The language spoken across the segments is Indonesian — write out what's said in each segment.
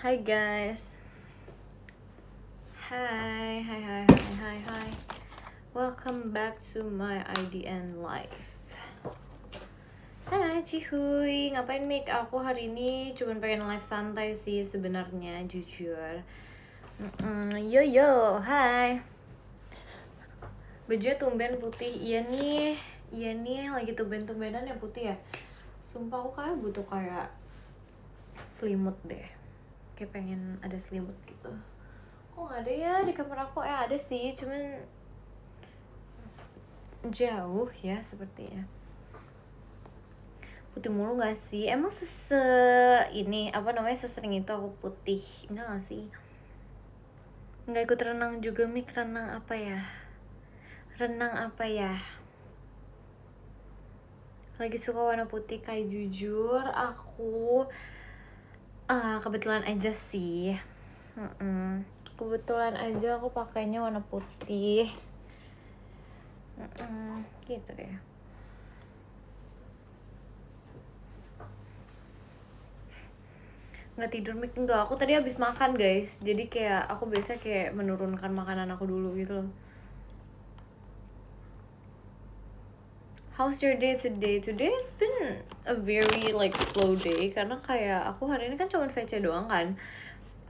Hi guys. Hi. Welcome back to my IDN life. Hai Cihuy, ngapain make aku hari ini? Cuman pengen live santai sih sebenarnya, jujur. Yo, hai. Bajunya tumben putih, iya nih lagi tumben-tumbenan ya putih ya. Sumpah aku kayak butuh kayak selimut deh. Kayak pengen ada selimut gitu. Kok nggak ada ya di kamar aku? Ada sih, cuman jauh ya sepertinya. Putih mulu gak sih? Emang sesering itu aku putih? Enggak gak sih? Nggak ikut renang juga, Mik. Renang apa ya? Lagi suka warna putih kayak jujur aku kebetulan aja sih. Kebetulan aja aku pakainya warna putih. Gitu deh. Nggak tidur, Mik? Enggak, aku tadi habis makan guys, jadi kayak aku biasa kayak menurunkan makanan aku dulu gitu loh. How's your day today? Today has been a very slow day karena kayak aku hari ini kan cuma VC doang kan,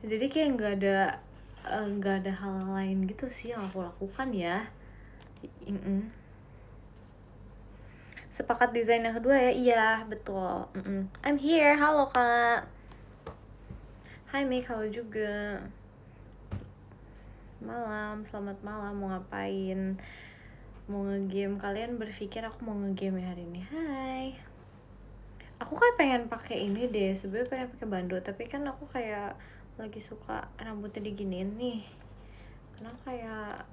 jadi kayak nggak ada hal lain gitu sih yang aku lakukan ya. Sepakat desain yang kedua ya? Iya betul. I'm here. Halo kak. Hai Mik, halo juga. Selamat malam. Mau ngapain? Mau nge-game? Kalian berpikir aku mau nge-game ya hari ini? Hai. Aku kayak pengen pakai ini deh. Sebenarnya pengen pakai bando, tapi kan aku kayak lagi suka rambutnya diginiin nih. Karena kayak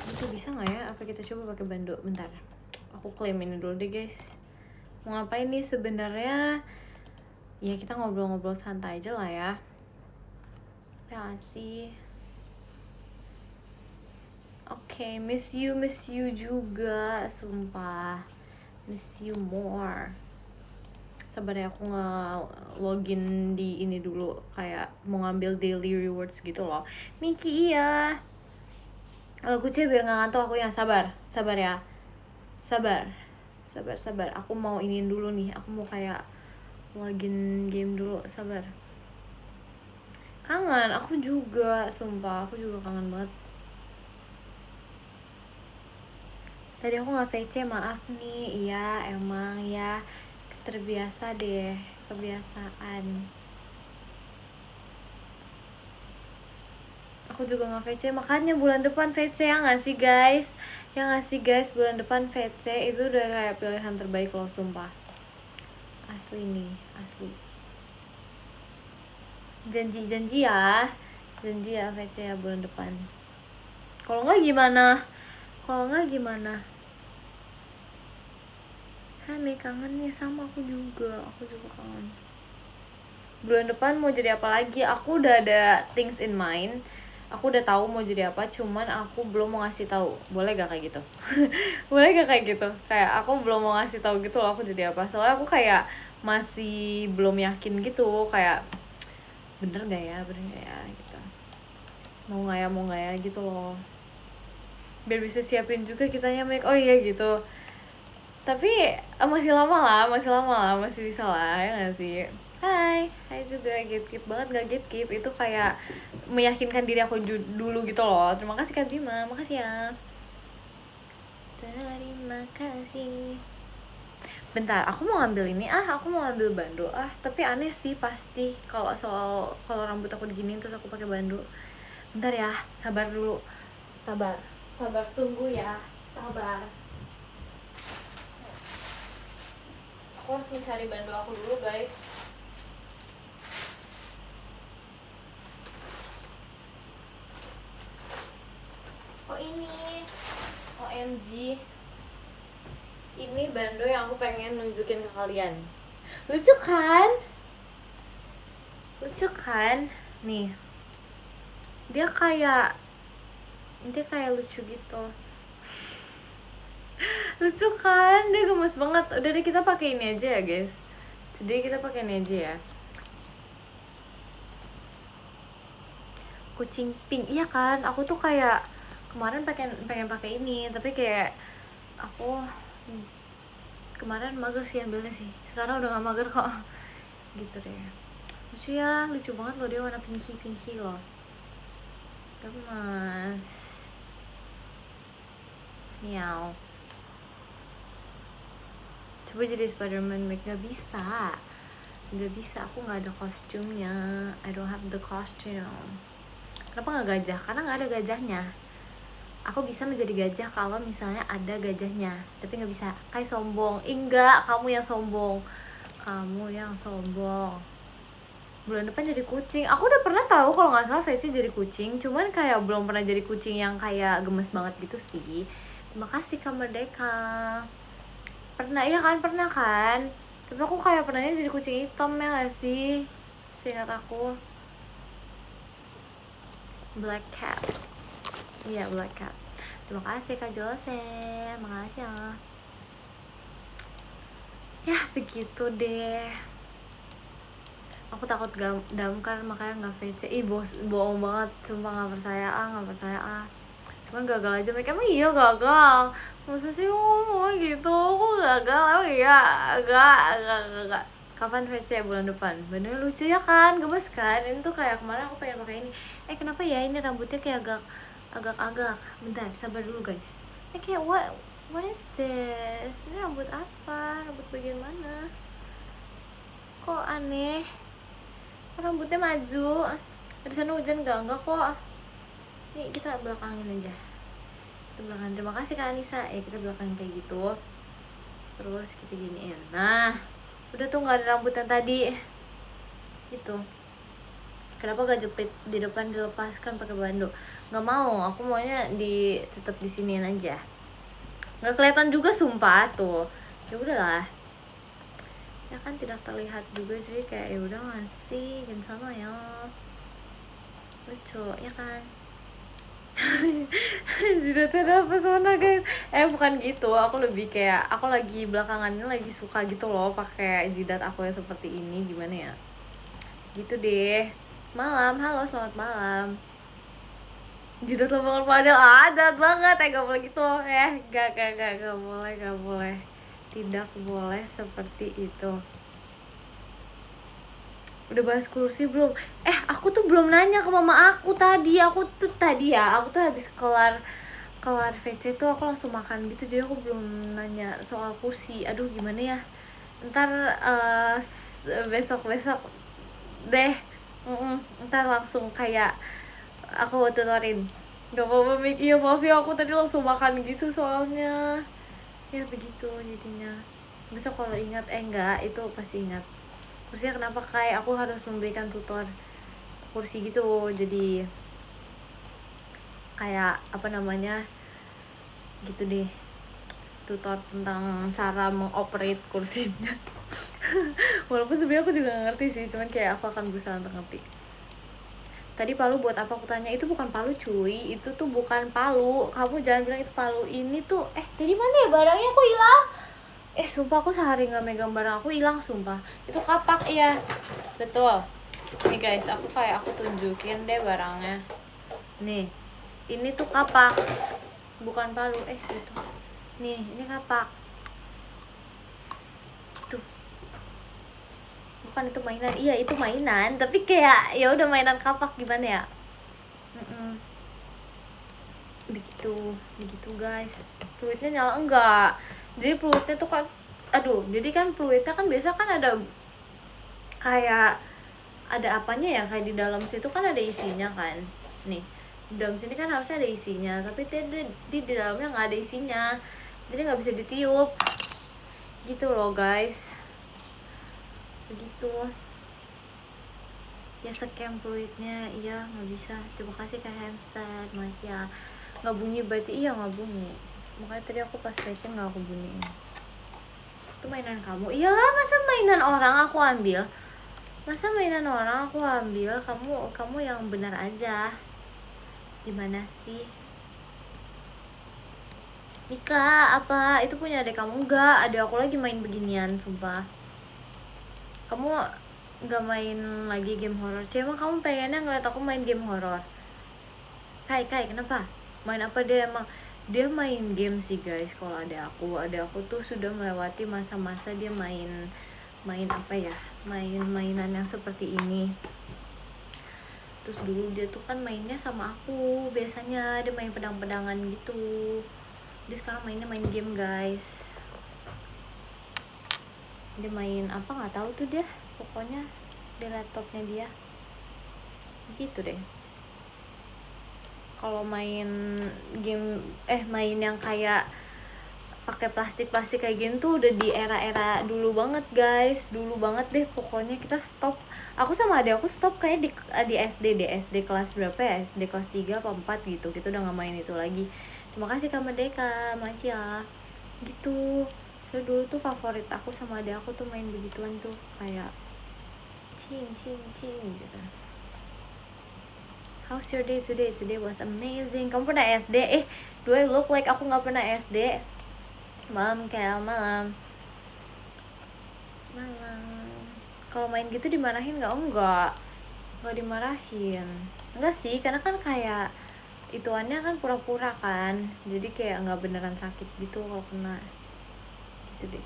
itu bisa nggak ya? Apa kita coba pakai bando? Bentar. Aku klaim ini dulu deh guys. Mau ngapain nih sebenarnya? Ya kita ngobrol-ngobrol santai aja lah ya. Ya sih. Oke, miss you juga, sumpah. Miss you more. Sabar ya, aku nge-login di ini dulu, kayak mau ngambil daily rewards gitu loh. Miki, iya. Kalau kucing biar gak ngantuk aku yang sabar ya. Sabar. Aku mau iniin dulu nih, aku mau kayak login game dulu, sabar. Kangen, aku juga, sumpah, aku juga kangen banget. Tadi aku nggak VC, maaf nih. Iya emang ya, terbiasa deh, kebiasaan. Aku juga nggak VC, makanya bulan depan VC ya nggak sih guys? Bulan depan VC itu udah kayak pilihan terbaik loh, sumpah. Asli nih, asli. Janji ya VC ya bulan depan. Kalau nggak gimana? Hai, kangen nih, sama aku juga kangen. Bulan depan mau jadi apa lagi? Aku udah ada things in mind. Aku udah tahu mau jadi apa, cuman aku belum mau ngasih tahu. Boleh gak kayak gitu? Boleh gak kayak gitu? Kayak aku belum mau ngasih tahu gitu loh aku jadi apa. Soalnya aku kayak masih belum yakin gitu, kayak bener gak ya gitu. Mau gak ya gitu loh. Biar bisa siapin juga kitanya make. Oh iya gitu. Tapi masih lama lah, masih bisa lah ya gak sih? Hai juga, gatekeep banget gak gatekeep, itu kayak meyakinkan diri aku dulu gitu loh. Terima kasih Kak Bima, makasih ya. Terima kasih. Bentar, aku mau ngambil ini, aku mau ngambil bando, tapi aneh sih pasti kalau rambut aku diginiin terus aku pakai bando. Bentar ya, sabar dulu, sabar tunggu ya, sabar. Aku harus mencari bando aku dulu guys. Oh ini, OMG, ini bando yang aku pengen nunjukin ke kalian. Lucu kan? Nih, dia kayak lucu gitu. Lucu kan? Dia gemes banget. Udah deh, kita pakai ini aja ya guys. Jadi kita pakai ini aja ya. kucing pink. Iya kan, aku tuh kayak kemarin pengen pakai ini, tapi kayak aku kemarin mager sih ambilnya sih, sekarang udah gak mager kok. Gitu deh. Lucu ya, lucu banget loh, dia warna pinky loh, gemes. Miau. Coba jadi Spider-Man make, gak bisa, aku gak ada kostumnya. I don't have the costume. Kenapa gak gajah? Karena gak ada gajahnya. Aku bisa menjadi gajah kalau misalnya ada gajahnya, tapi gak bisa. Kayak sombong. Enggak, kamu yang sombong. Bulan depan jadi kucing. Aku udah pernah tahu kalau nggak salah Feci jadi kucing, cuman kayak belum pernah jadi kucing yang kayak gemes banget gitu sih. Terima kasih Kak Merdeka. Pernah kan? Tapi aku kayak pernahnya jadi kucing hitam ya gak sih? Seingat aku Black Cat. Iya, Black Cat. Terima kasih Kak Jose. Makasih ya. Ya begitu deh. Aku takut damkar makanya nggak VC. Bohong banget, sumpah nggak percaya. Cuman gagal aja. Mereka emang iya gagal. Masa sih ngomong gitu? Aku gagal. Oh iya, agak. Kapan VC? Bulan depan. Bener lucu ya kan, gemes kan? Ini tuh kayak kemarin aku pengen pakai ini. Kenapa ya ini rambutnya kayak agak. Bentar, sabar dulu guys. Kayak what is this? Ini rambut apa? Rambut bagian mana? Kok aneh? Rambutnya maju. Di sana hujan enggak kok. Nih kita belakangin aja. Terima kasih Kak Anissa. Kita belakangin kayak gitu. Terus kita giniin. Nah, udah tuh nggak ada rambut yang tadi. Gitu. Kenapa gak jepit di depan dilepaskan pakai bando? Nggak mau. Aku maunya tetap di siniin aja. Nggak kelihatan juga sumpah tuh. Ya udahlah. Ya kan tidak terlihat juga sih, kayak ya udah ngasih gini sana ya, lucu ya kan. Jidatnya ada pesona guys. Bukan gitu, aku lebih kayak aku lagi belakangan ini lagi suka gitu loh pakai jidat aku yang seperti ini, gimana ya gitu deh. Halo selamat malam. Jidat lapangan padel jahat banget, gak boleh gitu gak boleh. Tidak boleh seperti itu. Udah bahas kursi belum? Aku tuh belum nanya ke mama aku tadi. Aku tuh habis kelar VC tuh aku langsung makan gitu, jadi aku belum nanya soal kursi. Aduh gimana ya, ntar besok deh. Ntar langsung kayak aku tutorin. Gak apa-apa Mik. Iya maaf ya, aku tadi langsung makan gitu soalnya. Ya begitu jadinya. Besok kalau ingat enggak, itu pasti ingat. Kursinya kenapa kayak aku harus memberikan tutor kursi gitu, jadi kayak apa namanya gitu deh, tutor tentang cara mengoperate kursinya. Walaupun sebenarnya aku juga gak ngerti sih, cuman kayak aku akan berusaha untuk ngerti. Tadi palu buat apa? Aku tanya. Itu bukan palu cuy, itu tuh bukan palu. Kamu jangan bilang itu palu. Ini tuh dari mana ya barangnya, aku hilang. Sumpah aku sehari gak megang barang aku hilang sumpah. Itu kapak ya. Betul. Nih guys, aku tunjukin deh barangnya. Nih, ini tuh kapak, bukan palu. Gitu. Nih, ini kapak. Tuh. Bukan itu mainan. Iya, itu mainan, tapi kayak ya udah mainan kapak gimana ya? Begitu guys. Fluidnya nyala enggak? Jadi fluidnya tuh kan fluidnya kan biasa kan ada kayak ada apanya ya, kayak di dalam situ kan ada isinya kan. Nih, di dalam sini kan harusnya ada isinya, tapi di dalamnya nggak ada isinya, jadi nggak bisa ditiup gitu loh guys. Begitu ya, scam fluidnya. Iya nggak bisa. Terima kasih Kak Hamster Macia. Nggak bunyi berarti. Iya nggak bunyi, makanya tadi aku pas fetching nggak aku bunyiin. Itu mainan kamu? Iyalah, masa mainan orang aku ambil? Kamu yang benar aja. Gimana sih Mika? Apa itu punya adik kamu? Enggak, adik aku lagi main beginian sumpah. Kamu nggak main lagi game horor? Emang kamu pengennya ngeliat aku main game horor? Kai kenapa? Main apa dia emang? Dia main game sih guys. Kalau ada aku tuh sudah melewati masa-masa dia main apa ya, mainan yang seperti ini. Terus dulu dia tuh kan mainnya sama aku, biasanya dia main pedang-pedangan gitu. Dia sekarang main game guys. Dia main apa nggak tahu tuh dia, pokoknya di laptopnya dia gitu deh. Kalau main game main yang kayak pakai plastik kayak gini tuh udah di era dulu banget guys, dulu banget deh pokoknya. Kita stop, aku sama adik aku stop kayak di SD kelas berapa ya, SD kelas 3 apa 4 gitu, kita udah nggak main itu lagi. Terima kasih Kak Merdeka, makasih ya gitu. So dulu tuh favorit aku sama adik aku tuh main begituan tuh, kayak cing gitu. How's your day today? Today was amazing. Kamu pernah SD? Do I look like aku nggak pernah SD? Malam Kel, malam. Kalau main gitu dimarahin nggak? Nggak dimarahin. Enggak sih, karena kan kayak ituannya kan pura-pura kan, jadi kayak nggak beneran sakit gitu kalau kena gitu deh.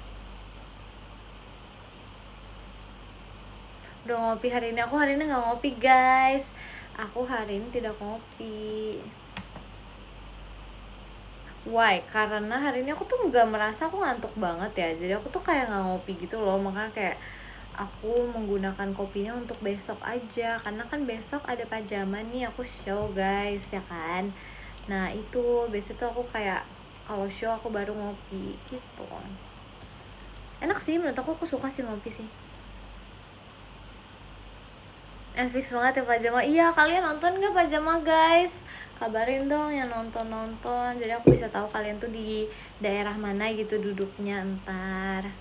Udah ngopi hari ini? Aku hari ini nggak ngopi guys. Aku hari ini tidak ngopi. Why? Karena hari ini aku tuh nggak merasa aku ngantuk banget ya, jadi aku tuh kayak nggak ngopi gitu loh. Makanya kayak aku menggunakan kopinya untuk besok aja, karena kan besok ada pajama nih, aku show guys ya kan. Nah itu biasanya tuh aku kayak kalau show aku baru ngopi gitu. Enak sih menurut aku suka sih ngopi sih. Asik banget ya pajama. Iya, kalian nonton gak pajama guys? Kabarin dong yang nonton, jadi aku bisa tahu kalian tuh di daerah mana gitu duduknya ntar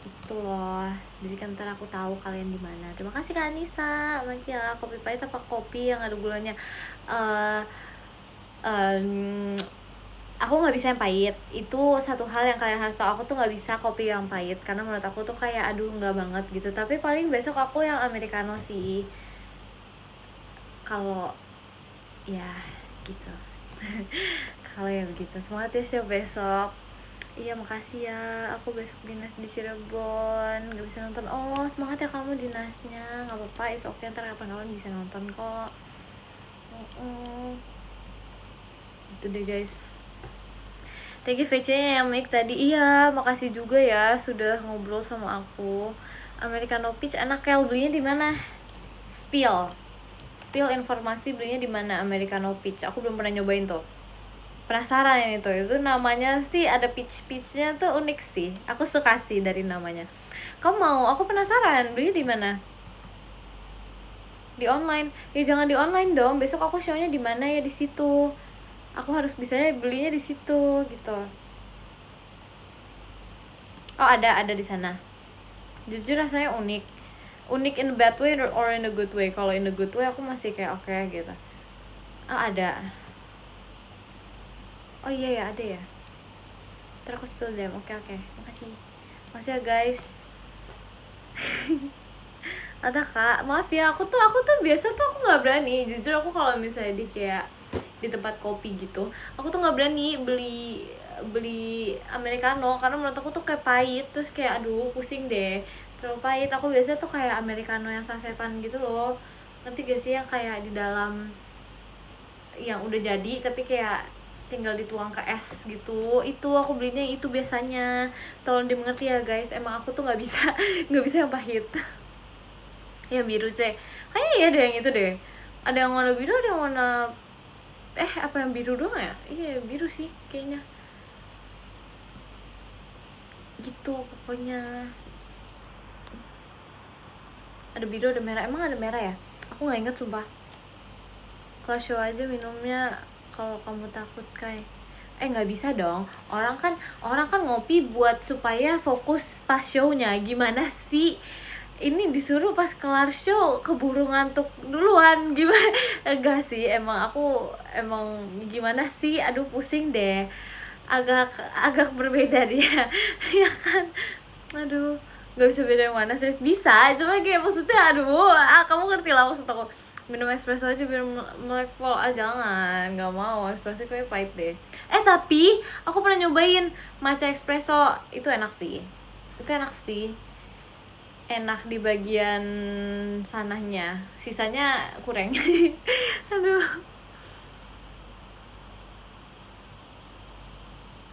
gitu loh. Jadi kan ntar aku tahu kalian di mana. Terima kasih Kak Anissa. Makasih ya. Kopi pahit apa kopi yang ada gulanya? Aku nggak bisa yang pahit. Itu satu hal yang kalian harus tahu. Aku tuh nggak bisa kopi yang pahit karena menurut aku tuh kayak aduh nggak banget gitu. Tapi paling besok aku yang americano sih. Kalau ya gitu. Kalau ya begitu. Semangat ya show besok. Iya makasih ya, aku besok dinas di Cirebon, gak bisa nonton. Oh semangat ya kamu dinasnya, gak apa-apa, is okay, ntar kapan-kapan bisa nonton kok. Itu deh guys. Thank you VC yang mic tadi. Iya makasih juga ya sudah ngobrol sama aku. Americano Peach enak ya, belinya di mana? Spill informasi belinya di mana Americano Peach. Aku belum pernah nyobain tuh. Penasaran itu namanya sih ada peach-peachnya tuh unik sih, aku suka sih dari namanya. Kamu mau? Aku penasaran beli di mana? Di online? Ya jangan di online dong, besok aku show-nya di mana ya, di situ. Aku harus bisanya belinya di situ gitu. Oh ada di sana. Jujur rasanya unik in a bad way or in a good way. Kalau in a good way aku masih kayak oke gitu. Oh ada. Oh iya ya ada ya. Ntar aku spill them. Oke. Makasih ya guys. Ada Kak, maaf ya, aku tuh biasa tuh aku nggak berani. Jujur aku kalau misalnya di kayak di tempat kopi gitu, aku tuh nggak berani beli americano karena menurut aku tuh kayak pahit, terus kayak aduh pusing deh, terlalu pahit. Aku biasa tuh kayak americano yang sasetan gitu loh, nanti gak sih yang kayak di dalam yang udah jadi tapi kayak tinggal dituang ke es gitu. Itu aku belinya itu biasanya. Tolong dimengerti ya guys, emang aku tuh nggak bisa nggak bisa yang pahit. Ya biru cek kayaknya ya ada yang itu deh, ada yang warna biru, ada yang warna apa yang biru doang ya. Iya biru sih kayaknya gitu pokoknya. Ada biru ada merah, emang ada merah ya, aku nggak inget sumpah. Kalau show aja minumnya kalau kamu takut kayak nggak bisa dong, orang kan ngopi buat supaya fokus pas shownya. Gimana sih ini disuruh pas kelar show keburu ngantuk duluan gimana? Enggak sih, emang gimana sih, aduh pusing deh, agak berbeda dia ya kan, aduh nggak bisa beda yang mana. Serius bisa, cuma kayak maksudnya aduh kamu ngerti lah maksud aku. minum espresso aja biar melek pol. Jangan, nggak mau, espresso kayaknya pahit deh. Tapi aku pernah nyobain matcha espresso, itu enak sih, enak di bagian sananya, sisanya kurang. Aduh,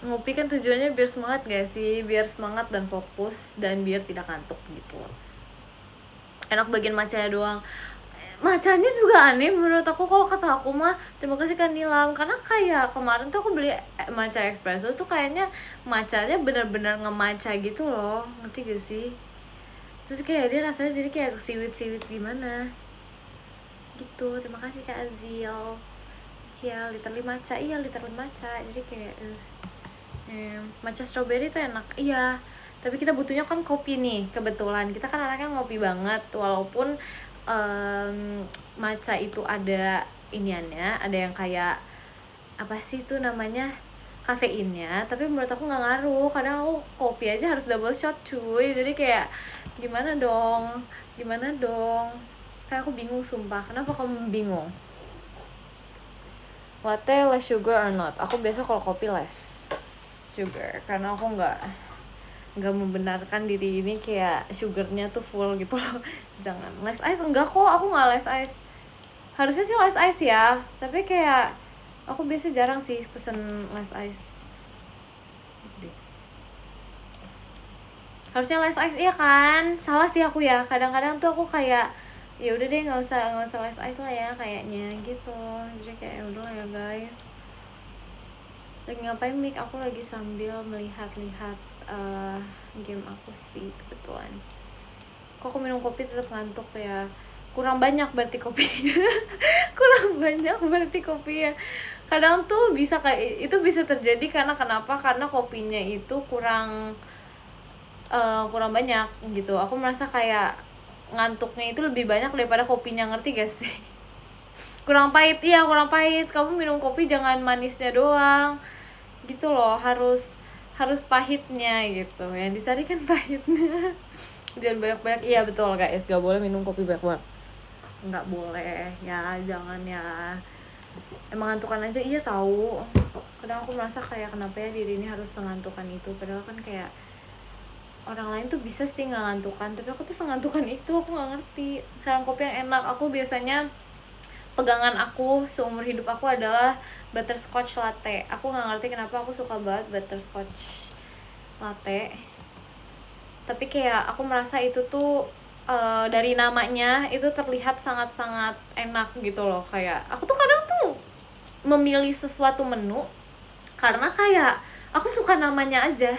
ngopi kan tujuannya biar semangat gak sih, biar semangat dan fokus dan biar tidak ngantuk gitu. Enak bagian matchanya doang. Matchanya juga aneh menurut aku, kalau kata aku mah. Terima kasih Kak Nilam, karena kayak kemarin tuh aku beli matcha espresso tuh kayaknya matchanya bener-bener nge-matcha gitu loh, ngerti gak sih? Terus kayak dia rasanya jadi kayak siwit-siwit gimana gitu. Terima kasih Kak Azil. Cial, literally matcha, iya literally matcha. Jadi kayak matcha strawberry tuh enak, iya. Tapi kita butuhnya kan kopi nih, kebetulan kita kan anaknya ngopi banget. Walaupun matcha itu ada iniannya, ada yang kayak apa sih tuh namanya, kafeinnya, tapi menurut aku nggak ngaruh. Kadang aku kopi aja harus double shot cuy, jadi kayak gimana dong, kayak aku bingung sumpah. Kenapa kamu bingung? Latte less sugar or not? Aku biasa kalau kopi less sugar, karena aku nggak membenarkan diri ini kayak sugarnya tuh full gitu loh. Jangan less ice, enggak kok, aku nggak less ice. Harusnya sih less ice ya, tapi kayak aku biasa jarang sih pesen less ice gitu deh. Harusnya less ice, iya kan? Salah sih aku ya, kadang-kadang tuh aku kayak ya udah deh nggak usah less ice lah ya kayaknya gitu. Jadi kayak ya udah lah ya guys. Lagi ngapain Mik? Aku lagi sambil melihat-lihat game aku sih kebetulan. Kok aku minum kopi tetap ngantuk ya? Kurang banyak berarti kopi. Kurang banyak berarti kopi ya. Kadang tuh bisa kayak itu, bisa terjadi karena kenapa? Karena kopinya itu kurang banyak gitu. Aku merasa kayak ngantuknya itu lebih banyak daripada kopinya, ngerti gak sih? Kurang pahit, iya kurang pahit. Kamu minum kopi jangan manisnya doang gitu loh, harus pahitnya gitu. Yang dicari kan pahitnya. Jangan banyak-banyak, iya betul guys, gak boleh minum kopi banyak-banyak, nggak boleh ya, jangan ya. Emang ngantukan aja, iya tahu. Kadang aku merasa kayak kenapa ya diri ini harus sengantukan itu, padahal kan kayak orang lain tuh bisa sih nggak ngantukan, tapi aku tuh sengantukan itu. Aku nggak ngerti. Saran kopi yang enak, aku biasanya pegangan aku seumur hidup aku adalah butterscotch latte. Aku nggak ngerti kenapa aku suka banget butterscotch latte, tapi kayak aku merasa itu tuh dari namanya itu terlihat sangat-sangat enak gitu loh. Kayak aku tuh kadang tuh memilih sesuatu menu karena kayak aku suka namanya aja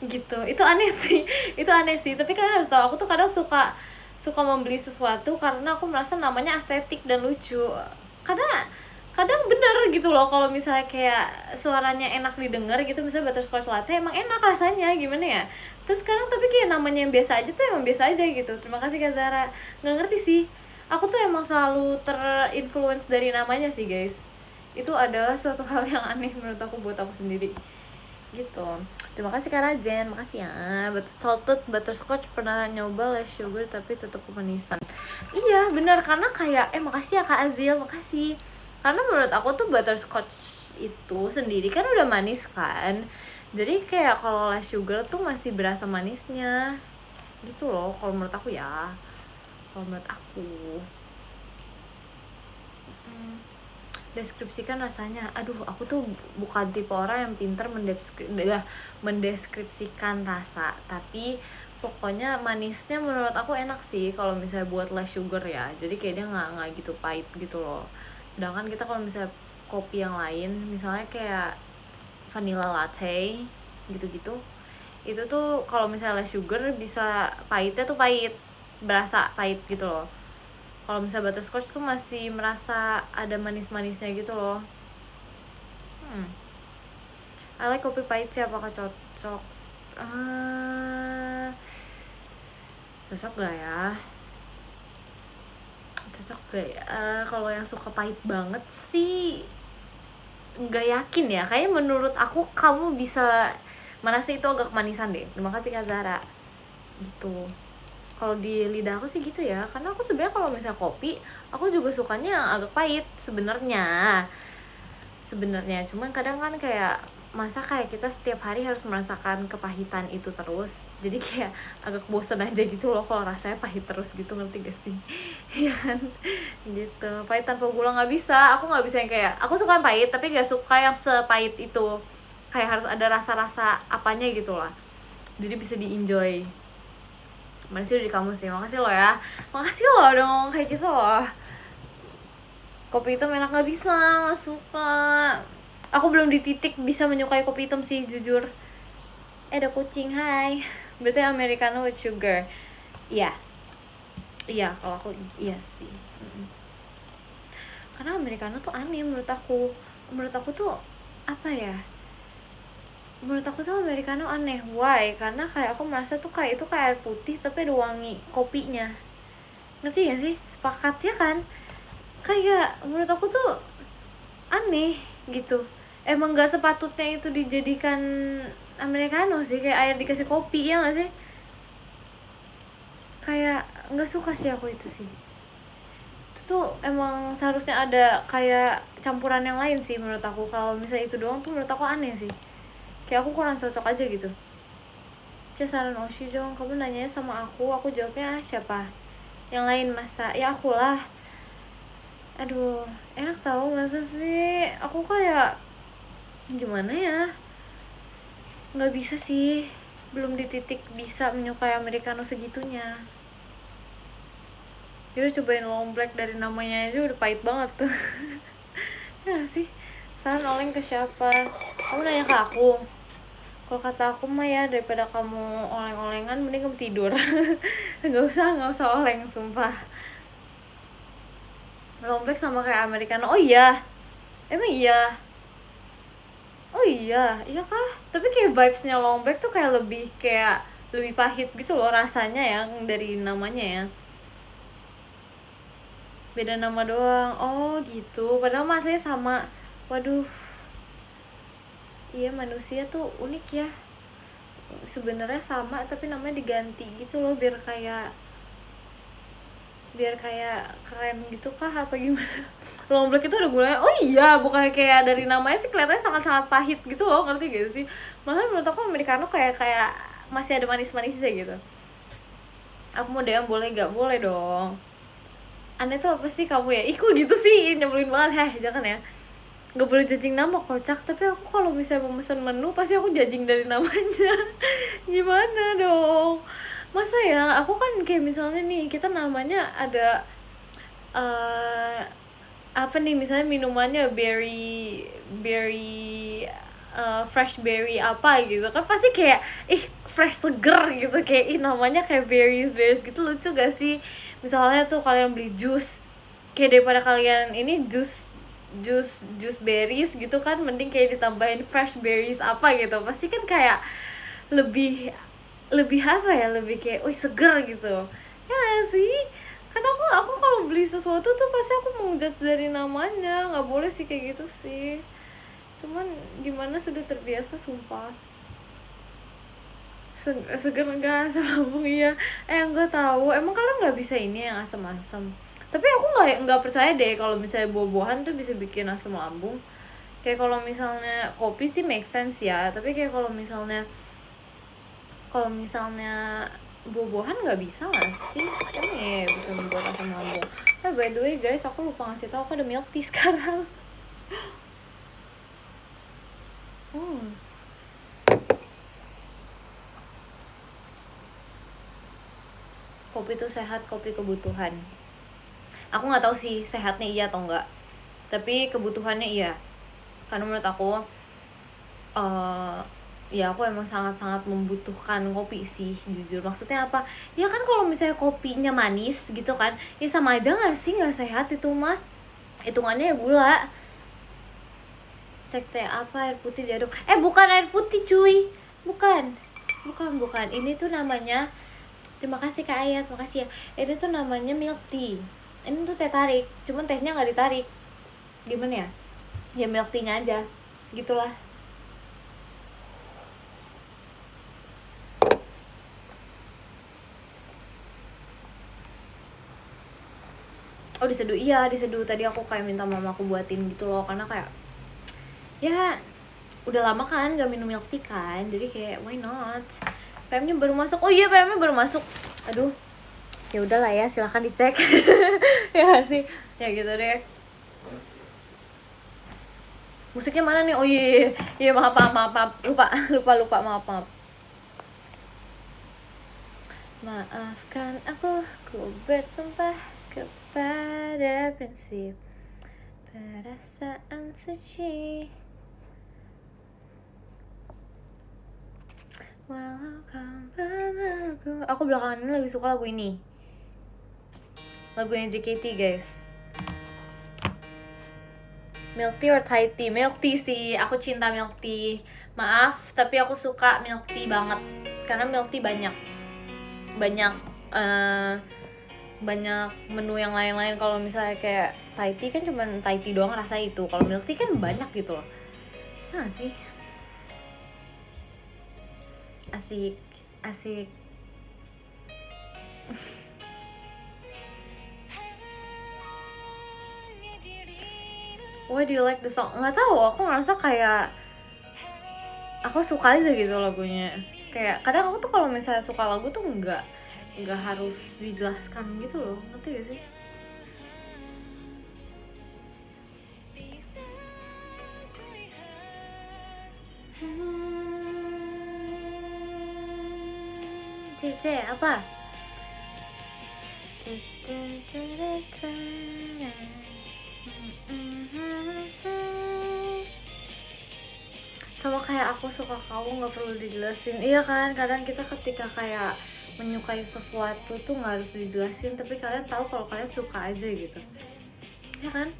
gitu. Itu aneh sih. Itu aneh sih, tapi kalian harus tahu aku tuh kadang suka membeli sesuatu karena aku merasa namanya estetik dan lucu. Kadang bener gitu loh, kalau misalnya kayak suaranya enak didengar gitu, misalnya butterscotch latte emang enak rasanya gimana ya. Terus sekarang tapi kayak namanya yang biasa aja tuh emang biasa aja gitu. Terima kasih Kak Zara. Nggak ngerti sih, aku tuh emang selalu terinfluence dari namanya sih guys. Itu adalah suatu hal yang aneh menurut aku, buat aku sendiri gitu. Terima kasih Kak Rajen, makasih ya. Salted butterscotch pernah nyoba less sugar tapi tetap kemanisan. Iya benar, karena kayak makasih ya Kak Azil, makasih. Karena menurut aku tuh butterscotch itu sendiri kan udah manis kan, jadi kayak kalau less sugar tuh masih berasa manisnya gitu loh, kalau menurut aku ya. Deskripsikan rasanya, aduh aku tuh bukan tipe orang yang pintar mendeskripsikan rasa, tapi pokoknya manisnya menurut aku enak sih kalau misalnya buat less sugar ya. Jadi kayak dia nggak gitu pahit gitu loh. Sedangkan kita kalau misalnya kopi yang lain, misalnya kayak vanilla latte gitu-gitu, itu tuh kalau misalnya less sugar bisa pahitnya tuh berasa pahit gitu loh. Kalau misalnya butterscotch tuh masih merasa ada manis-manisnya gitu loh. I like kopi pahit sih, apakah cocok? Cocok gak ya? Kalau yang suka pahit banget sih nggak yakin ya. Kayaknya menurut aku kamu bisa merasa itu agak kemanisan deh. Terima kasih Kak Zara gitu. Kalau di lidah aku sih gitu ya, karena aku sebenarnya kalau misalnya kopi aku juga sukanya yang agak pahit sebenarnya cuman kadang kan kayak masa kayak kita setiap hari harus merasakan kepahitan itu terus, jadi kayak agak bosan aja gitu loh kalau rasanya pahit terus gitu, ngerti gak sih? Iya kan, gitu. Pahit tanpa gula nggak bisa, aku nggak bisa yang kayak, aku suka yang pahit tapi nggak suka yang sepahit itu, kayak harus ada rasa-rasa apanya gitu lah, jadi bisa di enjoy. Masih udah di kamu sih, makasih lo ya, makasih lo udah ngomong kayak gitu loh. Kopi hitam enak, nggak bisa, nggak suka. Aku belum di titik bisa menyukai kopi hitam sih jujur. Ada kucing, hai. Berarti americano with sugar. Iya, iya kalau aku iya sih. Karena americano tuh aneh menurut aku. Menurut aku tuh apa ya? Menurut aku tuh americano aneh. Why? Karena kayak aku merasa tuh kayak itu kayak air putih tapi ada wangi kopinya. Ngerti gak sih? Sepakat ya kan? Kayak menurut aku tuh aneh gitu. Emang gak sepatutnya itu dijadikan americano sih, kayak air dikasih kopi, ya gak sih? Kayak gak suka sih aku itu sih. Itu tuh emang seharusnya ada kayak campuran yang lain sih menurut aku. Kalau misalnya itu doang tuh menurut aku aneh sih, kayak aku kurang cocok aja gitu. Saran Oshi dong, kamu nanyanya sama aku jawabnya siapa? Yang lain masa? Ya aku lah. Aduh, enak tau masa sih? Aku kayak gimana ya, nggak bisa sih, belum di titik bisa menyukai americano segitunya. Dia udah cobain long black, dari namanya aja udah pahit banget tuh. Ya sih, saran oleng ke siapa? Kamu nanya ke aku. Kalau kata aku mah ya, daripada kamu oleng-olengan mending kamu tidur. nggak usah oleng, sumpah. Long black sama kayak americano. Oh iya, emang iya. Oh iya kah? Tapi kayak vibesnya long black tuh kayak lebih pahit gitu loh rasanya ya, dari namanya ya. Beda nama doang. Oh gitu. Padahal masanya sama. Waduh. Iya, manusia tuh unik ya. Sebenarnya sama tapi namanya diganti gitu loh biar kayak keren gitu kah apa gimana. Long black itu ada gulanya. Oh iya, bukan kayak dari namanya sih kelihatannya sangat-sangat pahit gitu loh, ngerti gak sih? Malah menurut aku americano kayak masih ada manis-manisnya gitu. Aku mau DM boleh gak? Boleh dong. Aneh tuh apa sih kamu ya? Iku gitu sih, nyebelin banget. Jangan ya. Gak boleh judging nama, kocak. Tapi aku kalau misalnya mau mesen menu pasti aku judging dari namanya. Gimana dong? Masa ya, aku kan kayak misalnya nih, kita namanya ada apa nih, misalnya minumannya berry fresh berry apa gitu kan, pasti kayak fresh seger gitu, kayak namanya kayak berries gitu, lucu gak sih? Misalnya tuh kalian beli jus, kayak daripada kalian ini jus berries gitu kan, mending kayak ditambahin fresh berries apa gitu, pasti kan kayak lebih apa ya, lebih kayak seger gitu ya sih. Karena aku kalau beli sesuatu tuh pasti aku mau judge dari namanya, nggak boleh sih kayak gitu sih. Cuman gimana, sudah terbiasa sumpah. Seger enggak, asam lambung iya. Enggak tahu, emang kalian nggak bisa ini yang asam-asam? Tapi aku nggak percaya deh kalau misalnya buah-buahan tuh bisa bikin asam lambung. Kayak kalau misalnya kopi sih make sense ya, tapi kayak kalau misalnya buah-buahan nggak bisa nggak sih? Emang ya bisa membuat asam lambung. By the way guys, aku lupa ngasih tau, aku ada milk tea sekarang. Kopi itu sehat, kopi kebutuhan. Aku nggak tahu sih sehatnya iya atau enggak, tapi kebutuhannya iya. Karena menurut aku ya aku emang sangat-sangat membutuhkan kopi sih jujur. Maksudnya apa ya, kan kalau misalnya kopinya manis gitu kan ya sama aja nggak sih, nggak sehat itu mah, hitungannya ya gula. Sekte apa, air putih diaduk, bukan air putih cuy, bukan, ini tuh namanya, terima kasih Kak Ayat, makasih ya, ini tuh namanya milk tea. Ini tuh teh tarik, cuman tehnya nggak ditarik, gimana ya, ya milk tea-nya aja gitulah. Oh diseduh, iya diseduh. Tadi aku kayak minta mama aku buatin gitu loh, karena kayak ya udah lama kan gak minum milk tea kan, jadi kayak why not. PM-nya baru masuk. Oh iya, PM-nya baru masuk. Aduh, ya udahlah ya, silahkan dicek. Ya gak sih, ya gitu deh. Musiknya mana nih? Oh iya, iya maaf, lupa, maaf. Maafkan aku bersumpah kepada prinsip perasaan suci. Walau kau memelukku. Aku belakangan ini lagi suka lagu ini. Lagunya JKT guys. Milk tea or Thai tea? Milk tea sih, aku cinta milk tea. Maaf, tapi aku suka milk tea banget. Karena milk tea banyak menu yang lain-lain. Kalau misalnya kayak Thai tea kan cuma Thai tea doang rasa itu. Kalau milk tea kan banyak gitu loh. Nah sih, asik. Why do you like the song? Nggak tahu, aku ngerasa kayak aku suka aja gitu lagunya. Kayak kadang aku tuh kalau misalnya suka lagu tuh nggak harus dijelaskan gitu loh, ngerti gak sih? Cece apa? Sama kayak aku suka kamu nggak perlu dijelasin. Iya kan, kadang kita ketika kayak menyukai sesuatu tuh nggak harus dijelasin, tapi kalian tahu kalau kalian suka aja gitu, ya kan?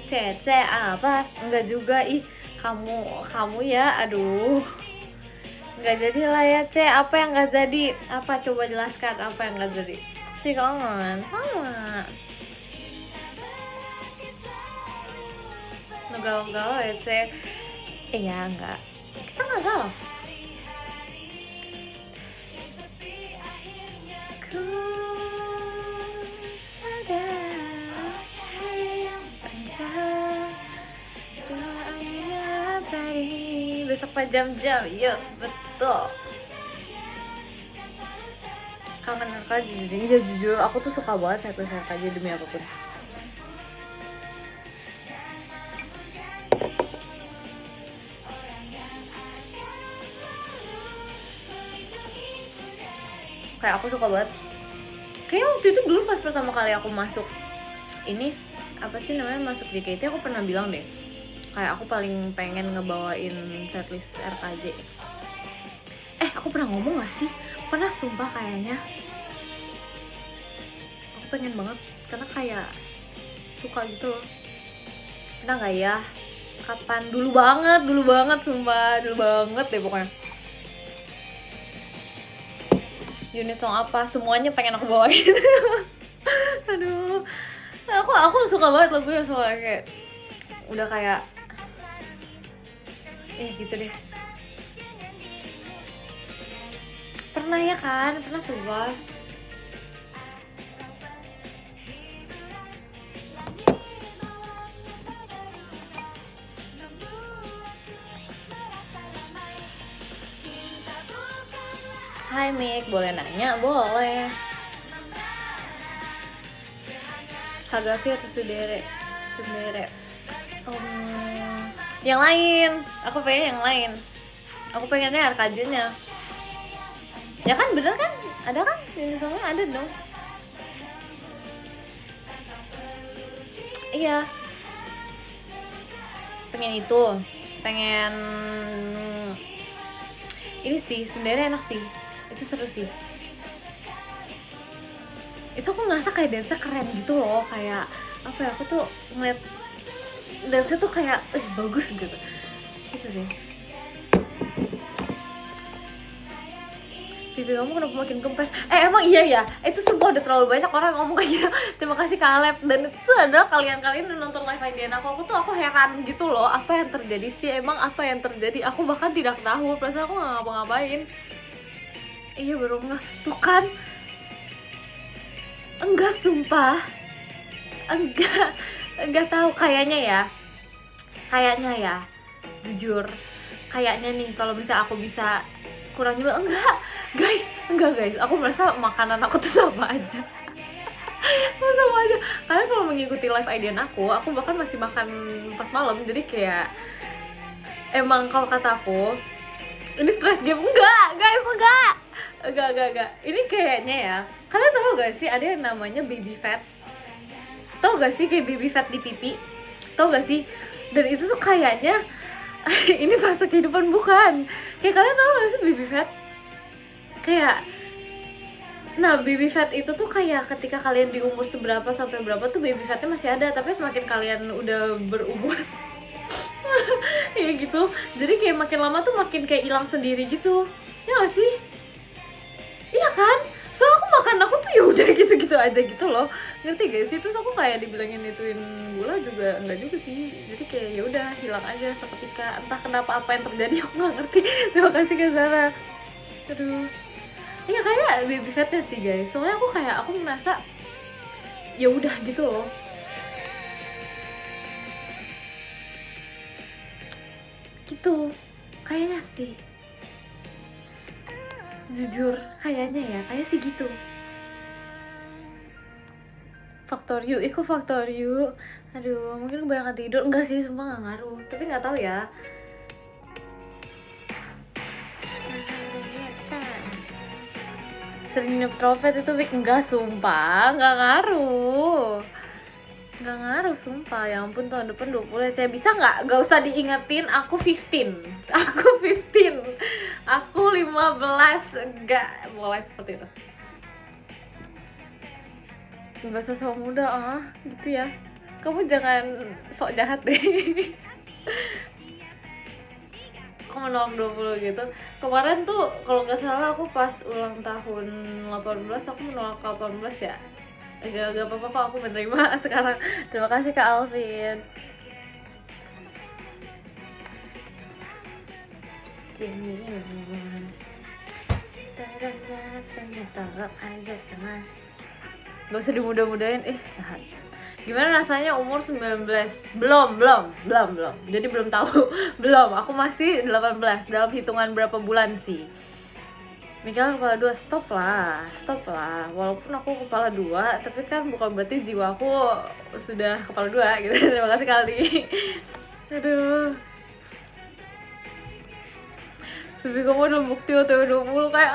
Cece apa? Enggak juga, ih kamu ya, aduh. Nggak jadi lah ya, C. Apa yang nggak jadi? Apa, coba jelaskan apa yang nggak jadi? Cikongan sama galau-galau ya, C. Iya, enggak, kita nggak galau. Ku sadar yang panjang doanya abadi. Besok pak jam-jam, yes, betul. Kangen RKJ jadi. Iya jujur, aku tuh suka banget saya tulis RKJ demi apapun. Kayak aku suka banget. Kayaknya waktu itu dulu pas pertama kali aku masuk ini, apa sih namanya, masuk JKT, aku pernah bilang deh kayak aku paling pengen ngebawain setlist RKJ. Aku pernah ngomong gak sih? Pernah, sumpah kayaknya. Aku pengen banget karena kayak suka gitu loh. Pernah gak ya? Kapan? Dulu banget sumpah, dulu banget deh pokoknya. Unit song apa? Semuanya pengen aku bawain. Aduh, aku suka banget lagunya, soalnya kayak udah kayak gitu deh. Pernah ya kan? Pernah sumpah. Hai Mik, boleh nanya? Boleh. Hagafi atau Sudere? Yang lain. Aku pengen yang lain. Aku pengennya RKJ-nya. Ya kan, bener kan? Ada kan? Unit songnya ada dong. Iya. Pengen itu. Pengen ini sih, Sundere enak sih. Itu seru sih. Itu aku ngerasa kayak dance keren gitu loh. Kayak apa ya, aku tuh ngeliat dance tuh kayak bagus gitu. Itu sih. pipi kamu kenapa makin kempes? Emang iya ya, itu sumpah udah terlalu banyak orang ngomong kayak gitu. Terima kasih Kak Alep. Dan itu tuh adalah kalian yang nonton live IDN aku tuh heran gitu loh, apa yang terjadi sih, emang apa yang terjadi, aku bahkan tidak tahu, perasaan aku gak ngapa-ngapain. Iya baru ngeh, tuh kan. Enggak sumpah, enggak tahu, kayaknya ya jujur kayaknya nih kalau misalnya aku bisa kurangin, enggak guys, aku merasa makanan aku tuh sama aja. Sama aja, karena kalau mengikuti live IDN aku bahkan masih makan pas malam, jadi kayak emang kalau kata aku ini stress game. Enggak guys, enggak, ini kayaknya ya, kalian tahu gak sih ada yang namanya baby fat? Tahu gak sih kayak baby fat di pipi? Tahu gak sih? Dan itu tuh kayaknya ini fase kehidupan bukan? Kayak kalian tahu gak sih baby fat? Kayak nah baby fat itu tuh kayak ketika kalian di umur seberapa sampai berapa tuh baby fatnya masih ada, tapi semakin kalian udah berumur ya gitu, jadi kayak makin lama tuh makin kayak hilang sendiri gitu, ya gak sih? Iya kan? Soalnya aku tuh ya udah gitu-gitu aja gitu loh, ngerti gak sih? Terus aku kayak dibilangin ituin gula juga enggak juga sih, jadi kayak ya udah hilang aja seketika, entah kenapa apa yang terjadi aku nggak ngerti. Terima kasih Kak Zara. Aduh, iya kayak baby fatnya sih guys, soalnya aku merasa ya udah gitu loh. Gitu kayaknya sih, jujur kayaknya sih gitu. Faktor U, ikut faktor U. Aduh, mungkin kebanyakan tidur. Enggak sih, sumpah gak ngaruh. Tapi gak tahu ya. Sering minum profet itu enggak sumpah, enggak ngaruh. Enggak ngaruh sumpah. Ya ampun, tahun depan 20 ya. Saya bisa enggak usah diingetin, aku 15. Aku 15. Aku 15. Enggak boleh seperti itu. Bahasa sama muda, gitu ya. Kamu jangan sok jahat deh. Kok menolak 20 gitu. Kemarin tuh kalau nggak salah aku pas ulang tahun 18 aku menolak 18 ya. Agak apa-apa kok, aku menerima sekarang. Terima kasih Kak Alvin. Gak usah dimudah-mudahin, jahat. Gimana rasanya umur 19? Belum. Jadi belum tahu. Belum, aku masih 18 dalam hitungan berapa bulan sih. Mikael kepala 2, stop lah. Walaupun aku kepala 2, tapi kan bukan berarti jiwaku sudah kepala 2 gitu. Terima kasih kali. Aduh. Tapi kamu udah bukti OTW 20 kayak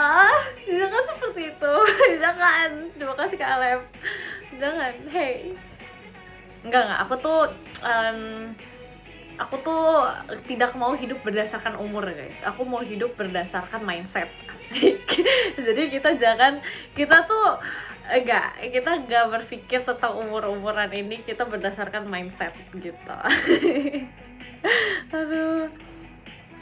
jangan seperti itu. Jangan. Terima kasih Kak Alep. Jangan. Hey. Enggak, aku tuh tidak mau hidup berdasarkan umur guys. Aku mau hidup berdasarkan mindset. Asik. Jadi kita tuh kita nggak berpikir tentang umur-umuran ini, kita berdasarkan mindset gitu. Aduh,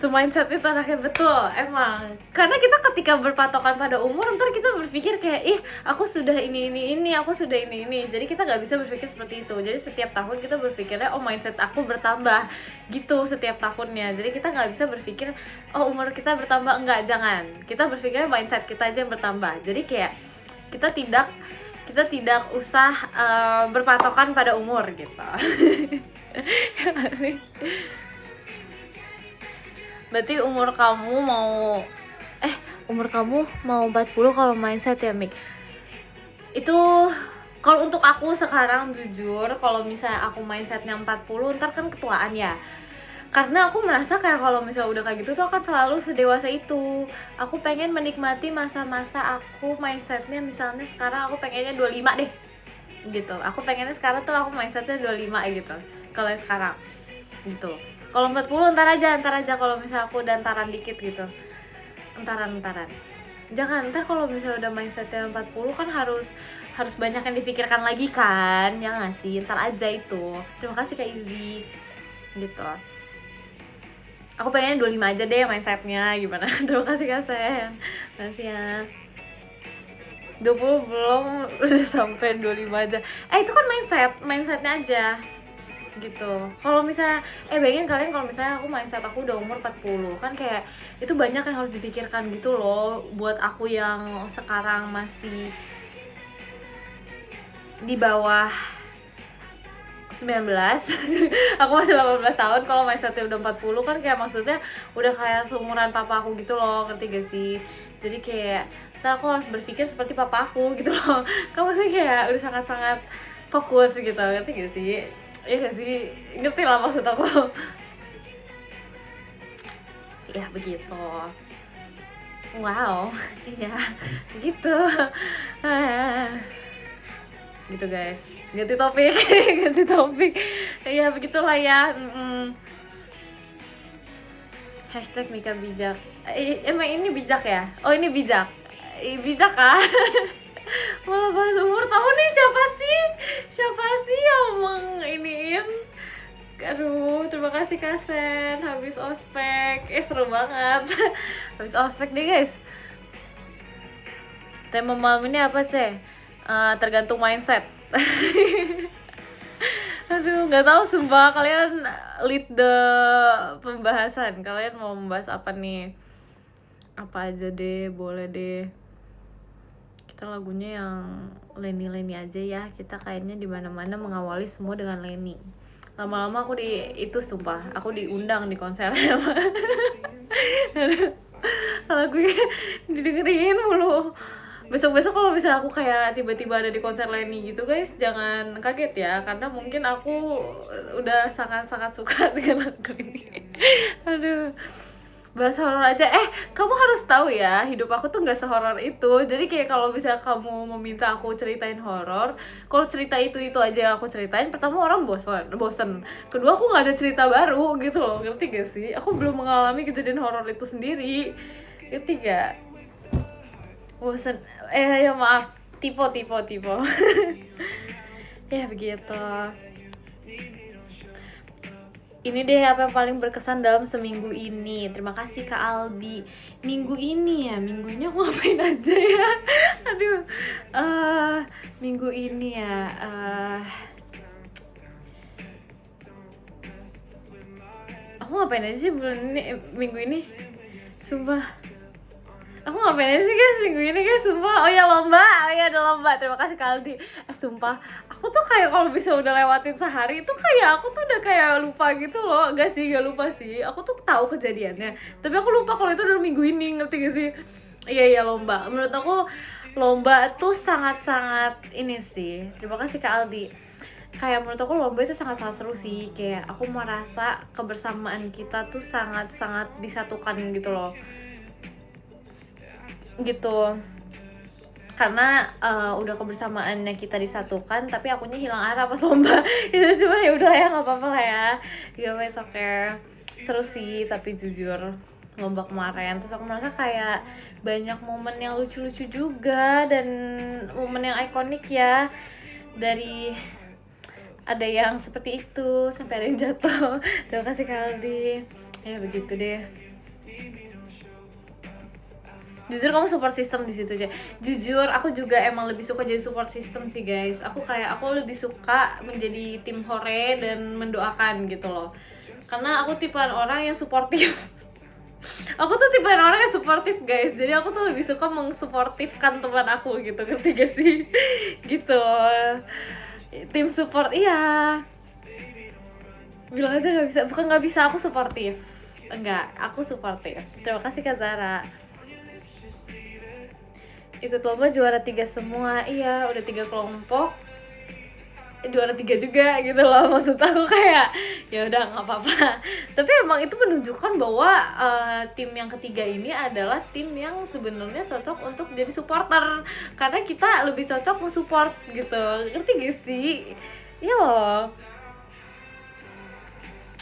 mindset itu anaknya betul emang, karena kita ketika berpatokan pada umur ntar kita berpikir kayak aku sudah ini, aku sudah ini, jadi kita nggak bisa berpikir seperti itu. Jadi setiap tahun kita berpikirnya mindset aku bertambah gitu setiap tahunnya, jadi kita nggak bisa berpikir umur kita bertambah, enggak, jangan, kita berpikirnya mindset kita aja yang bertambah. Jadi kayak kita tidak usah berpatokan pada umur gitu. Ya sih. Berarti umur kamu mau 40 kalau mindset ya, Mik? Itu kalau untuk aku sekarang jujur, kalau misalnya aku mindsetnya 40 ntar kan ketuaan ya. Karena aku merasa kayak kalau misalnya udah kayak gitu tuh akan selalu sedewasa itu. Aku pengen menikmati masa-masa aku mindsetnya, misalnya sekarang aku pengennya 25 deh gitu. Aku pengennya sekarang tuh aku mindsetnya 25 gitu. Kalau sekarang gitu. Kalau 40 ntar aja kalau misalnya aku udah entaran dikit gitu. Entaran. Jangan, ntar kalau misalnya udah mindsetnya 40 kan harus banyak yang difikirkan lagi kan. Ya nggak sih? Ntar aja itu. Terima kasih Kak Izzy. Gitu. Aku pengen 25 aja deh mindsetnya, gimana? Terima kasih Kak Sen, makasih ya. 20 belum sampai 25 aja. Itu kan mindsetnya aja gitu. Kalau misalnya bayangin kalian kalau misalnya aku mindset aku udah umur 40, kan kayak itu banyak yang harus dipikirkan gitu loh buat aku yang sekarang masih di bawah 19. Aku masih 18 tahun. Kalau mindsetnya udah 40 kan kayak maksudnya udah kayak seumuran papa aku gitu loh, ngerti gak sih? Jadi kayak ntar aku harus berpikir seperti papa aku gitu loh. Kamu maksudnya kayak udah sangat-sangat fokus gitu, ngerti gak sih? Iya gak sih? Ngerti lah maksud aku. Ya begitu. Wow, iya gitu. Gitu guys, ganti topik. Ganti topik. Ya begitulah ya. Hashtag Mika bijak. Emang ini bijak ya? Oh ini bijak. Bijak kah? Malah bahas umur. Tahu nih siapa sih yang menginiin. Aduh, terima kasih Kasen. Habis ospek, seru banget. Habis ospek deh guys. Tema malam ini apa tergantung mindset. Aduh, nggak tahu sumpah, kalian lead the pembahasan. Kalian mau membahas apa nih? Apa aja deh, boleh deh. Kita lagunya yang Leni aja ya. Kita kayaknya di mana-mana mengawali semua dengan Leni. Lama-lama aku sumpah, aku diundang di konser. Lagunya didengerin mulu. Besok-besok kalau misalnya aku kayak tiba-tiba ada di konser Leni gitu guys, jangan kaget ya, karena mungkin aku udah sangat-sangat suka dengan lagu ini. Aduh, bahas horor aja. Kamu harus tahu ya, hidup aku tuh nggak sehoror itu. Jadi kayak kalau misalnya kamu meminta aku ceritain horor, kalau cerita itu aja aku ceritain, pertama orang bosen. Kedua aku nggak ada cerita baru gitu loh, ngerti gak sih? Aku belum mengalami kejadian horor itu sendiri, ngerti gak? Bosen. Ya maaf, tipe. Ya begitu. Ini deh apa yang paling berkesan dalam seminggu ini. Terima kasih Kak Aldi. Minggu ini aku ngapain aja ya? Aduh. Minggu ini ya. Aku ngapain aja sih minggu ini? Sumpah. Aku ngapain aja sih guys minggu ini guys, sumpah. Oh ya ada lomba. Terima kasih Kak Aldi. Sumpah, aku tuh kayak kalau bisa udah lewatin sehari itu kayak aku tuh udah kayak lupa gitu loh. Gak lupa sih. Aku tuh tahu kejadiannya, tapi aku lupa kalau itu udah minggu ini, ngerti gak sih? Iya lomba. Menurut aku lomba tuh sangat-sangat ini sih. Terima kasih Kak Aldi. Kayak menurut aku lomba itu sangat-sangat seru sih. Kayak aku merasa kebersamaan kita tuh sangat-sangat disatukan gitu loh. Gitu, karena udah kebersamaannya kita disatukan, tapi akunya hilang arah pas lomba. Itu cuma ya udah ya, nggak apa-apa lah ya. It's okay. Seru sih, tapi jujur lomba kemarin terus aku merasa kayak banyak momen yang lucu-lucu juga dan momen yang ikonik ya, dari ada yang seperti itu sampai ada yang jatuh. Terima kasih Kaldi. Ya begitu deh. Jujur kamu support system di situ aja. Jujur aku juga emang lebih suka jadi support system sih guys. Aku lebih suka menjadi tim Hore dan mendoakan gitu loh. Karena aku tipean orang yang suportif. Aku tuh tipean orang yang suportif guys. Jadi aku tuh lebih suka mengsuportifkan teman aku gitu, ngerti gak sih? Gitu. Tim support, iya. Bilang aja gak bisa, bukan gak bisa, aku suportif. Enggak, aku suportif. Terima kasih Kak Zara. Ikut lomba juara 3 semua. Iya, udah 3 kelompok. Juara 3 juga gitu loh. Maksud aku kayak ya udah nggak apa-apa. Tapi emang itu menunjukkan bahwa tim yang ketiga ini adalah tim yang sebenarnya cocok untuk jadi supporter, karena kita lebih cocok mensupport gitu. Ngerti gak sih? Iya loh.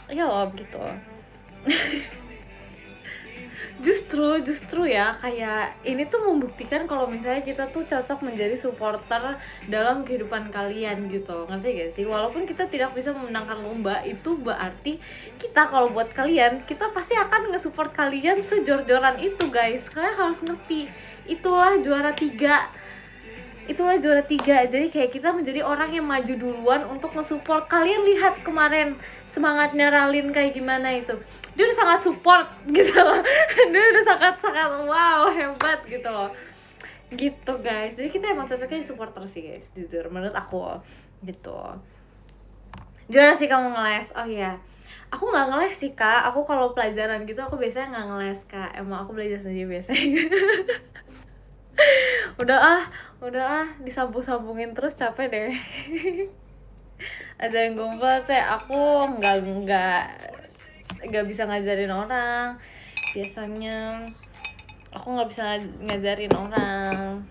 Iya loh gitu. Justru justru ya kayak ini tuh membuktikan kalau misalnya kita tuh cocok menjadi supporter dalam kehidupan kalian gitu, ngerti gak sih? Walaupun kita tidak bisa memenangkan lomba, itu berarti kita kalau buat kalian, kita pasti akan nge-support kalian sejor-joran itu guys. Kalian harus ngerti, itulah juara 3. Jadi kayak kita menjadi orang yang maju duluan untuk nge-support. Kalian lihat kemarin semangatnya Ralin kayak gimana itu, dia udah sangat support gitu loh. Dia udah sangat wow, hebat gitu loh, gitu guys. Jadi kita emang cocoknya supporter sih guys, jujur menurut aku gitu. Gimana sih kamu ngeles? Oh iya, aku nggak ngeles sih kak. Aku kalau pelajaran gitu aku biasanya nggak ngeles kak, emang aku belajar sendiri biasanya. udah ah disambung-sambungin terus capek deh. Ajarin gombal saya, aku nggak bisa ngajarin orang. Biasanya aku nggak bisa ngajarin orang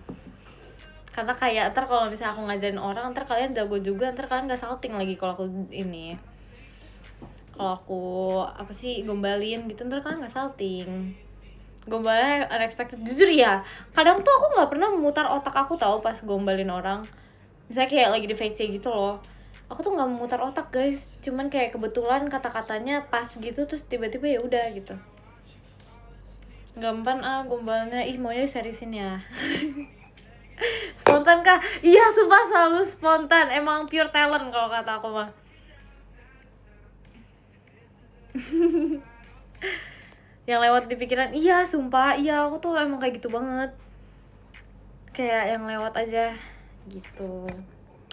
karena kayak ntar kalau misalnya aku ngajarin orang, ntar kalian jago juga, ntar kalian nggak salting lagi kalau aku ini, kalau aku apa sih gombalin gitu, ntar kalian nggak salting. Gombalnya unexpected, jujur ya kadang tuh aku nggak pernah memutar otak aku tahu pas gombalin orang. Misalnya kayak lagi di VC gitu loh, aku tuh nggak memutar otak guys, cuman kayak kebetulan kata-katanya pas gitu, terus tiba-tiba ya udah gitu. Gampang gombalnya, maunya seriusin ya. Spontan kah? Iya sumpah selalu spontan, emang pure talent kalau kata aku mah. Yang lewat di pikiran, iya sumpah, iya aku tuh emang kayak gitu banget, kayak yang lewat aja gitu.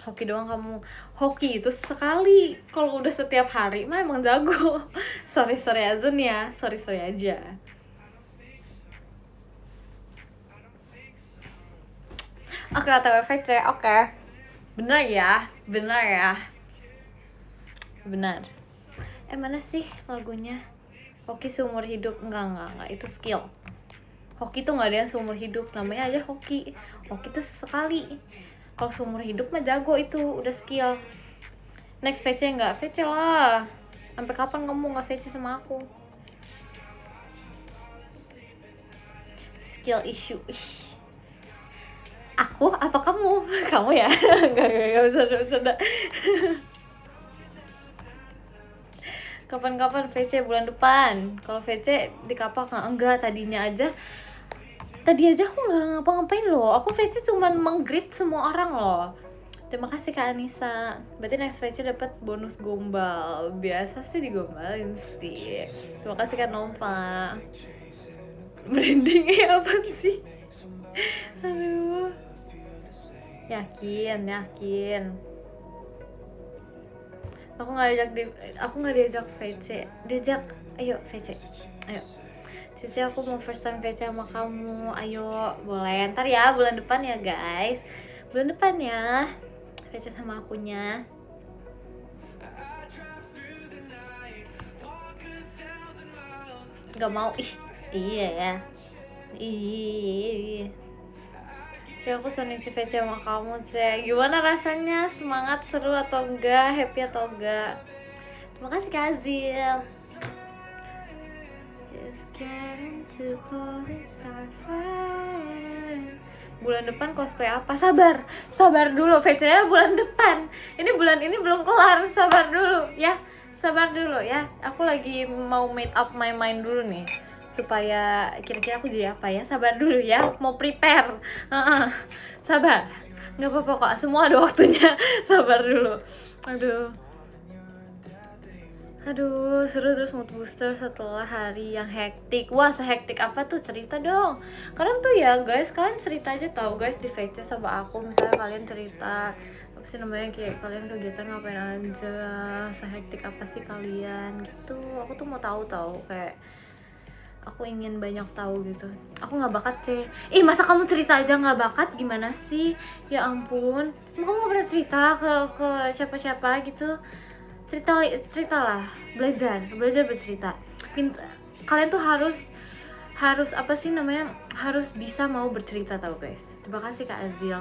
Hoki doang kamu, hoki itu sekali, kalau udah setiap hari mah emang jago. sorry aja nih ya, sorry aja. Oke, OTW VC, oke. Benar ya. Mana sih lagunya? Hoki seumur hidup, enggak, itu skill. Hoki tuh nggak ada yang seumur hidup, namanya aja hoki tuh sekali. Kalau seumur hidup mah jago, itu udah skill. Next VC nggak? VC lah, sampai kapan kamu nggak VC sama aku? Skill issue. Aku apa kamu? Kamu ya? Nggak bisa bercanda. Kapan-kapan VC bulan depan. Kalau VC di kapak enggak, tadi aja aku nggak ngapa-ngapain loh. Aku VC cuman menggreet semua orang loh. Terima kasih Kak Anissa. Berarti next VC dapat bonus gombal. Biasa sih digombalin sih. Terima kasih Kak Nova. Branding apa sih? Aduh. Yakin. Aku nggak diajak VC. Ayo VC, ayo Cici, aku mau first time VC sama kamu, ayo boleh, ntar ya bulan depan ya guys, bulan depan ya VC sama akunya. Gak mau, iya ya, aku sonin si VC sama kamu, gimana rasanya, semangat, seru atau enggak, happy atau enggak? Terima kasih Kak Azil. Bulan depan cosplay apa? Sabar dulu, VC-nya bulan depan. Ini bulan ini belum kelar, sabar dulu ya. Aku lagi mau made up my mind dulu nih, supaya kira-kira aku jadi apa ya. Sabar dulu ya, mau prepare. Sabar, nggak apa-apa kok, semua ada waktunya. Sabar dulu. Aduh, seru terus mood booster setelah hari yang hektik. Wah, sehektik apa tuh? Cerita dong. Kalian tuh ya guys, kalian cerita aja tahu guys di VC sama aku. Misalnya kalian cerita apa sih namanya, kayak kalian kegiatan ngapain aja, sehektik apa sih kalian gitu. Aku tuh mau tahu kayak aku ingin banyak tahu gitu. Aku nggak bakat masa kamu cerita aja nggak bakat, gimana sih? Ya ampun, kamu nggak pernah cerita ke siapa-siapa gitu. Ceritalah, belajar bercerita. Kalian tuh harus apa sih namanya, harus bisa mau bercerita tahu guys. Terima kasih Kak Azil.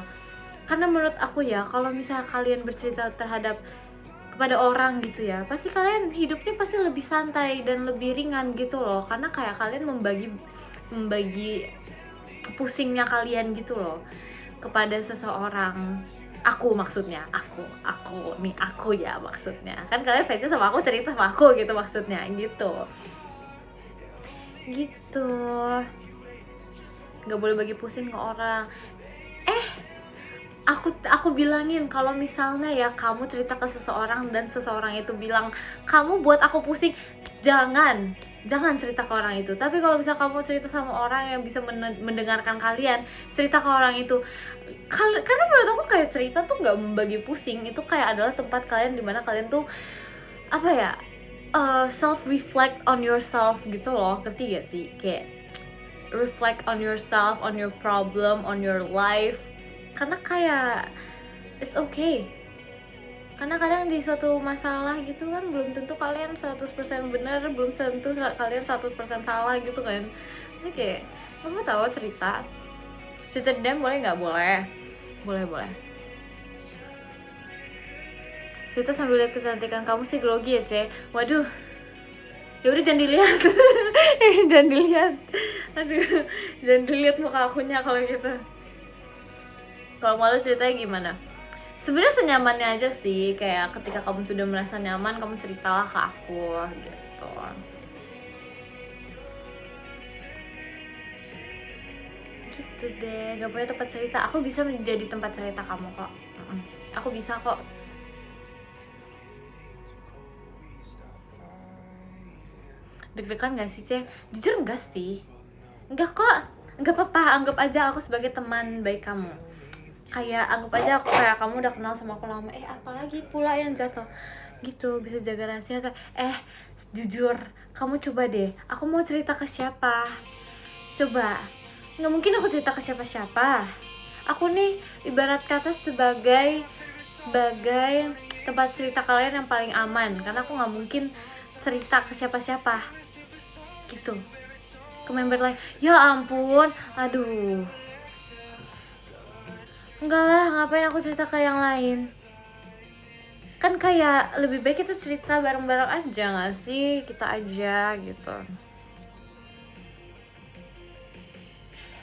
Karena menurut aku ya, kalau misalnya kalian bercerita kepada orang gitu ya, pasti kalian hidupnya pasti lebih santai dan lebih ringan gitu loh. Karena kayak kalian membagi membagi pusingnya kalian gitu loh kepada seseorang. Aku maksudnya, aku nih, aku ya maksudnya. Kan kalian fansnya sama aku, cerita sama aku gitu maksudnya, gitu. Nggak boleh bagi pusing ke orang. Aku bilangin kalau misalnya ya kamu cerita ke seseorang dan seseorang itu bilang kamu buat aku pusing, jangan cerita ke orang itu. Tapi kalau bisa kamu cerita sama orang yang bisa mendengarkan kalian, cerita ke orang itu. Karena menurut aku kayak cerita tuh nggak membagi pusing, itu kayak adalah tempat kalian dimana kalian tuh apa ya, self reflect on yourself gitu loh, ngerti gak sih? Kayak reflect on yourself, on your problem, on your life. Karena kayak it's okay. Karena kadang di suatu masalah gitu kan belum tentu kalian 100% benar, belum tentu kalian 100% salah gitu kan. Jadi kayak kamu tahu cerita dem boleh nggak? Boleh. Cerita sambil lihat kecantikan kamu sih grogi ya, Ce. Waduh. Ya udah jangan dilihat. Jangan dilihat. Aduh, jangan dilihat muka akunya kalau gitu. Kalau malu ceritanya gimana? Sebenarnya senyamannya aja sih, kayak ketika kamu sudah merasa nyaman, kamu ceritalah ke aku gitu. Gitu deh, gak punya tempat cerita. Aku bisa menjadi tempat cerita kamu kok. Aku bisa kok. Deg-degan gak sih, Ce? Jujur enggak sih. Enggak kok. Enggak apa-apa, anggap aja aku sebagai teman baik kamu. Kayak anggap aja aku kayak kamu udah kenal sama aku lama. Apalagi pula yang jatuh gitu, bisa jaga rahasia kayak jujur, kamu coba deh, aku mau cerita ke siapa? Coba. Nggak mungkin aku cerita ke siapa-siapa. Aku nih ibarat kata sebagai tempat cerita kalian yang paling aman, karena aku nggak mungkin cerita ke siapa-siapa gitu, ke member lain. Ya ampun, aduh, enggak lah, ngapain aku cerita ke yang lain? Kan kayak lebih baik kita cerita bareng-bareng aja gak sih? Kita aja gitu.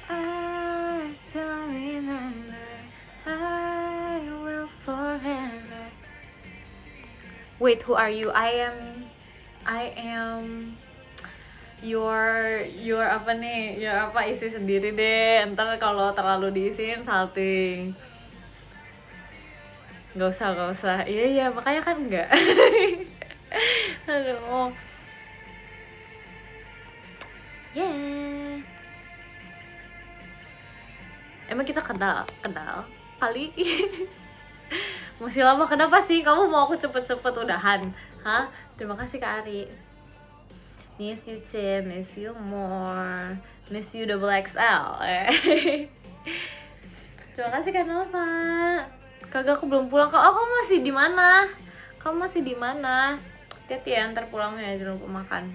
I still remember, I will forever. Wait, who are you? I am your apa nih? Your apa, isi sendiri deh. Ntar kalau terlalu diisiin salting. Gak usah. Iya, makanya kan enggak. Aduh. Yeah. Emang kita kenal kali. Masih lama, kenapa sih kamu mau aku cepet-cepet udahan? Hah? Terima kasih Kak Ari. Miss you, Ce. Miss you more. Miss you double XL. Terima kasih Kak Nova. Kagak, aku belum pulang. Kamu masih di mana? Hati-hati ya, ntar pulangnya jangan lupa makan.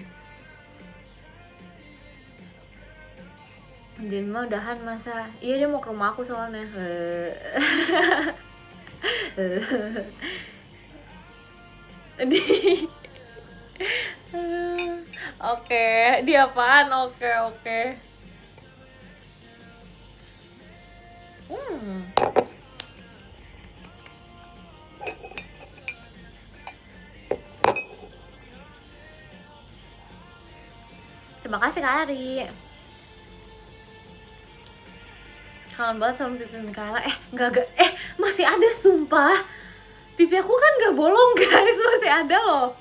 Jemma udahan masa? Iya, dia mau ke rumah aku soalnya. Oke, di apaan? Oke. Terima kasih Kak Ari. Kangen banget sama pipi Mikaela. Enggak. Masih ada sumpah. Pipi aku kan nggak bolong guys, masih ada loh.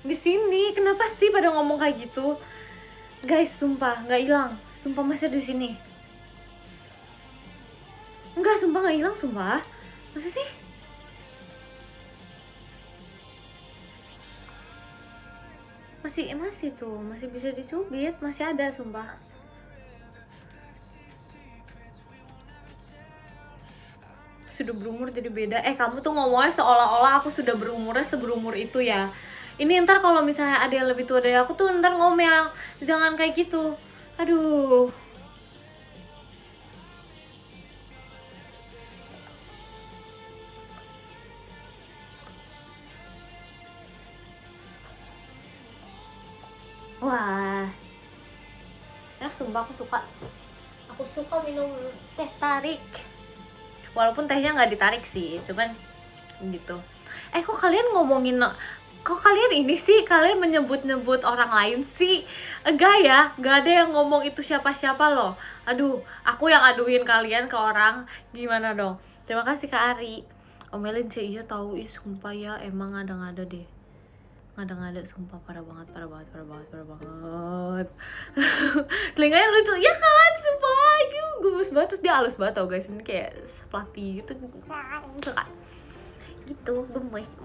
Di sini, kenapa sih pada ngomong kayak gitu? Guys, sumpah nggak hilang. Sumpah masih ada di sini. Enggak, sumpah nggak hilang, sumpah. Masa sih? Masih tuh, masih bisa dicubit, masih ada sumpah. Sudah berumur jadi beda. Kamu tuh ngomongnya seolah-olah aku sudah berumurnya seberumur itu ya. Ini ntar kalau misalnya ada yang lebih tua dari aku tuh ntar ngomel, jangan kayak gitu. Aduh. Wah. enak sumpah. Aku suka minum teh tarik, walaupun tehnya nggak ditarik sih, cuman gitu. Kok kalian ini sih, kalian menyebut-nyebut orang lain sih? Enggak ya, enggak ada yang ngomong itu siapa-siapa loh. Aduh, aku yang aduin kalian ke orang, gimana dong? Terima kasih Kak Ari. Omelin sih, iya tahu, sumpah ya, emang ngada-ngada deh. Ngada-ngada sumpah, parah banget. Telinganya lucu ya kan, sumpah gemes banget, terus dia halus banget tau guys, ini kayak fluffy gitu kan, gitu gemes.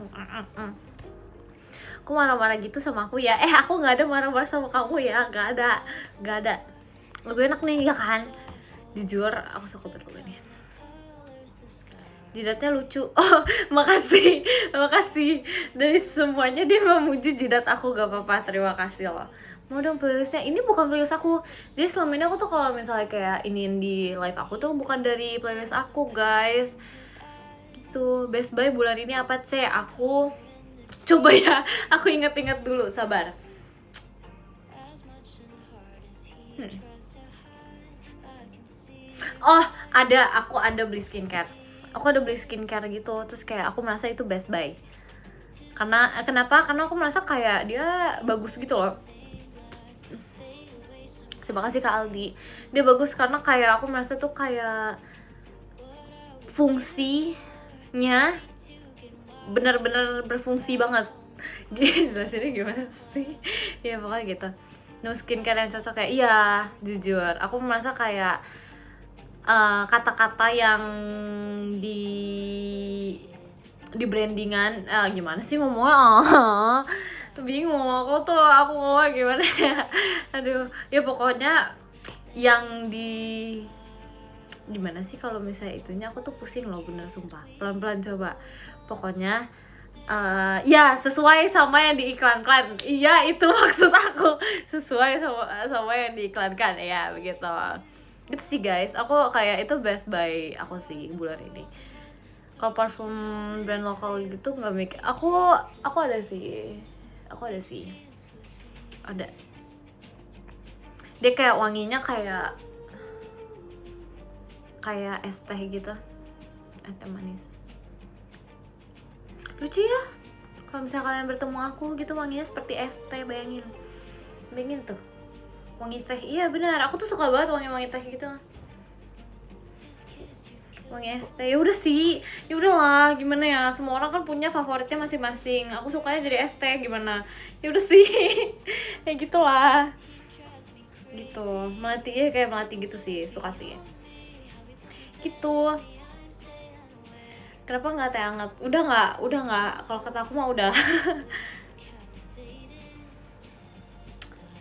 Aku marah-marah gitu sama aku ya, aku nggak ada marah-marah sama kamu ya, nggak ada. Lagu enak nih ya kan, jujur aku suka banget lagu ini. Jidatnya lucu. Oh, makasih dari semuanya dia memuji jidat aku, gak apa-apa, terima kasih loh. Mau dong playlistnya, ini bukan playlist aku, jadi selama ini aku tuh kalau misalnya kayak ini di live aku tuh bukan dari playlist aku guys, gitu. Best Buy bulan ini apa C? Aku coba ya, aku inget-inget dulu, sabar. Oh, aku ada beli skincare. Aku ada beli skincare gitu, terus kayak aku merasa itu Best Buy. Kenapa? Karena aku merasa kayak dia bagus gitu loh. Terima kasih Kak Aldi. Dia bagus karena kayak aku merasa tuh kayak fungsinya benar-benar berfungsi banget. Jelasinnya gimana sih? Ya pokoknya gitu. No skincare yang cocok kayak, iya jujur aku merasa kayak kata-kata yang di brandingan, gimana sih ngomongnya, bingung aku ngomong gimana ya, aduh ya pokoknya yang gimana sih kalau misalnya itunya, aku tuh pusing loh bener sumpah, pelan-pelan coba, pokoknya ya sesuai sama yang diiklankan, iya itu maksud aku, sesuai sama yang diiklankan ya, begitu. Itu sih guys, aku kayak itu Best Buy aku sih bulan ini. Kalau parfum brand lokal gitu nggak mikir. Aku ada sih. Ada. Dia kayak wanginya kayak es teh gitu. Es teh manis. Lucu ya? Kalau misalnya kalian bertemu aku gitu wanginya seperti es teh, bayangin tuh. Wangi teh, iya benar. Aku tuh suka banget wangi teh gitu. Wangi es teh, ya udah sih, ya udahlah, gimana ya, semua orang kan punya favoritnya masing-masing. Aku sukanya jadi es teh, gimana? Ya udah sih, ya gitulah, gitu. Melati ya, kayak melati gitu sih, suka sih. Gitu. Kenapa nggak teh hangat? Udah nggak. Kalau kata aku mah udah.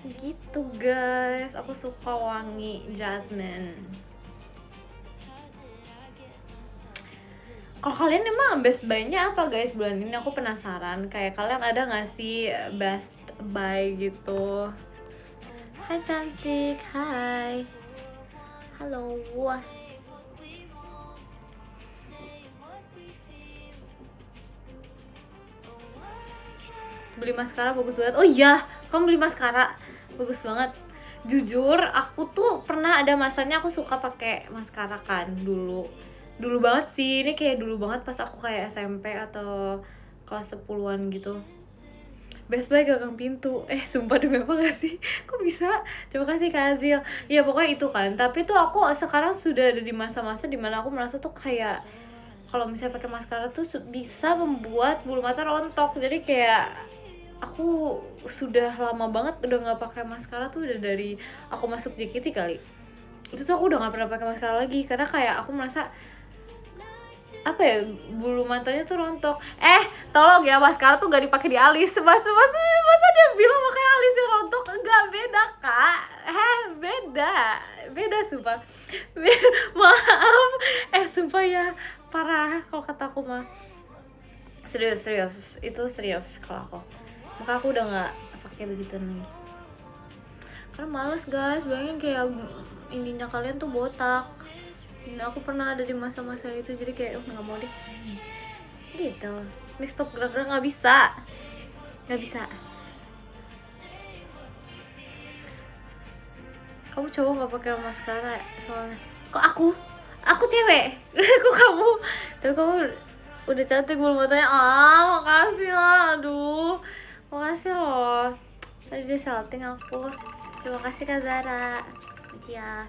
Gitu guys, aku suka wangi jasmine. Kalau kalian emang Best Buy-nya apa guys bulan ini? Aku penasaran, kayak kalian ada nggak sih Best Buy gitu? Hai cantik, hai, halo. Beli maskara bagus banget. Oh iya, kamu beli maskara bagus banget. Jujur aku tuh pernah ada masanya aku suka pakai maskara kan dulu banget sih, ini kayak dulu banget pas aku kayak SMP atau kelas 10-an gitu. Best Buy gagang pintu, sumpah demi apa gak sih? Kok bisa? Terima kasih Kak Azil. Ya pokoknya itu kan, tapi tuh aku sekarang sudah ada di masa-masa dimana aku merasa tuh kayak kalau misalnya pakai maskara tuh bisa membuat bulu mata rontok, jadi kayak aku sudah lama banget udah nggak pakai maskara tuh, udah dari aku masuk JKT kali. Itu tuh aku udah nggak pernah pakai maskara lagi karena kayak aku merasa apa ya, bulu matanya tuh rontok. Tolong ya, maskara tuh gak dipakai di alis. Masa dia bilang pakai alisnya rontok? Enggak, beda kak. Beda sumpah. Maaf. Sumpah ya, parah kalau kata aku mah. Serius, itu serius kalau aku. Maka aku udah nggak pakai begituan lagi. Karena males guys, bayangin kayak ininya kalian tuh botak. Nah, aku pernah ada di masa-masa itu, jadi kayak nggak mau deh. Gitu. Nih stop gerak-gerak, nggak bisa. Kamu cowok nggak pakai maskara soalnya. Kok aku cewek. Kok kamu? Tapi kamu udah cantik belum matanya? Makasih lah. Aduh, makasih loh. Tadi dia salting aku. Terima kasih Kak Zara. Iya.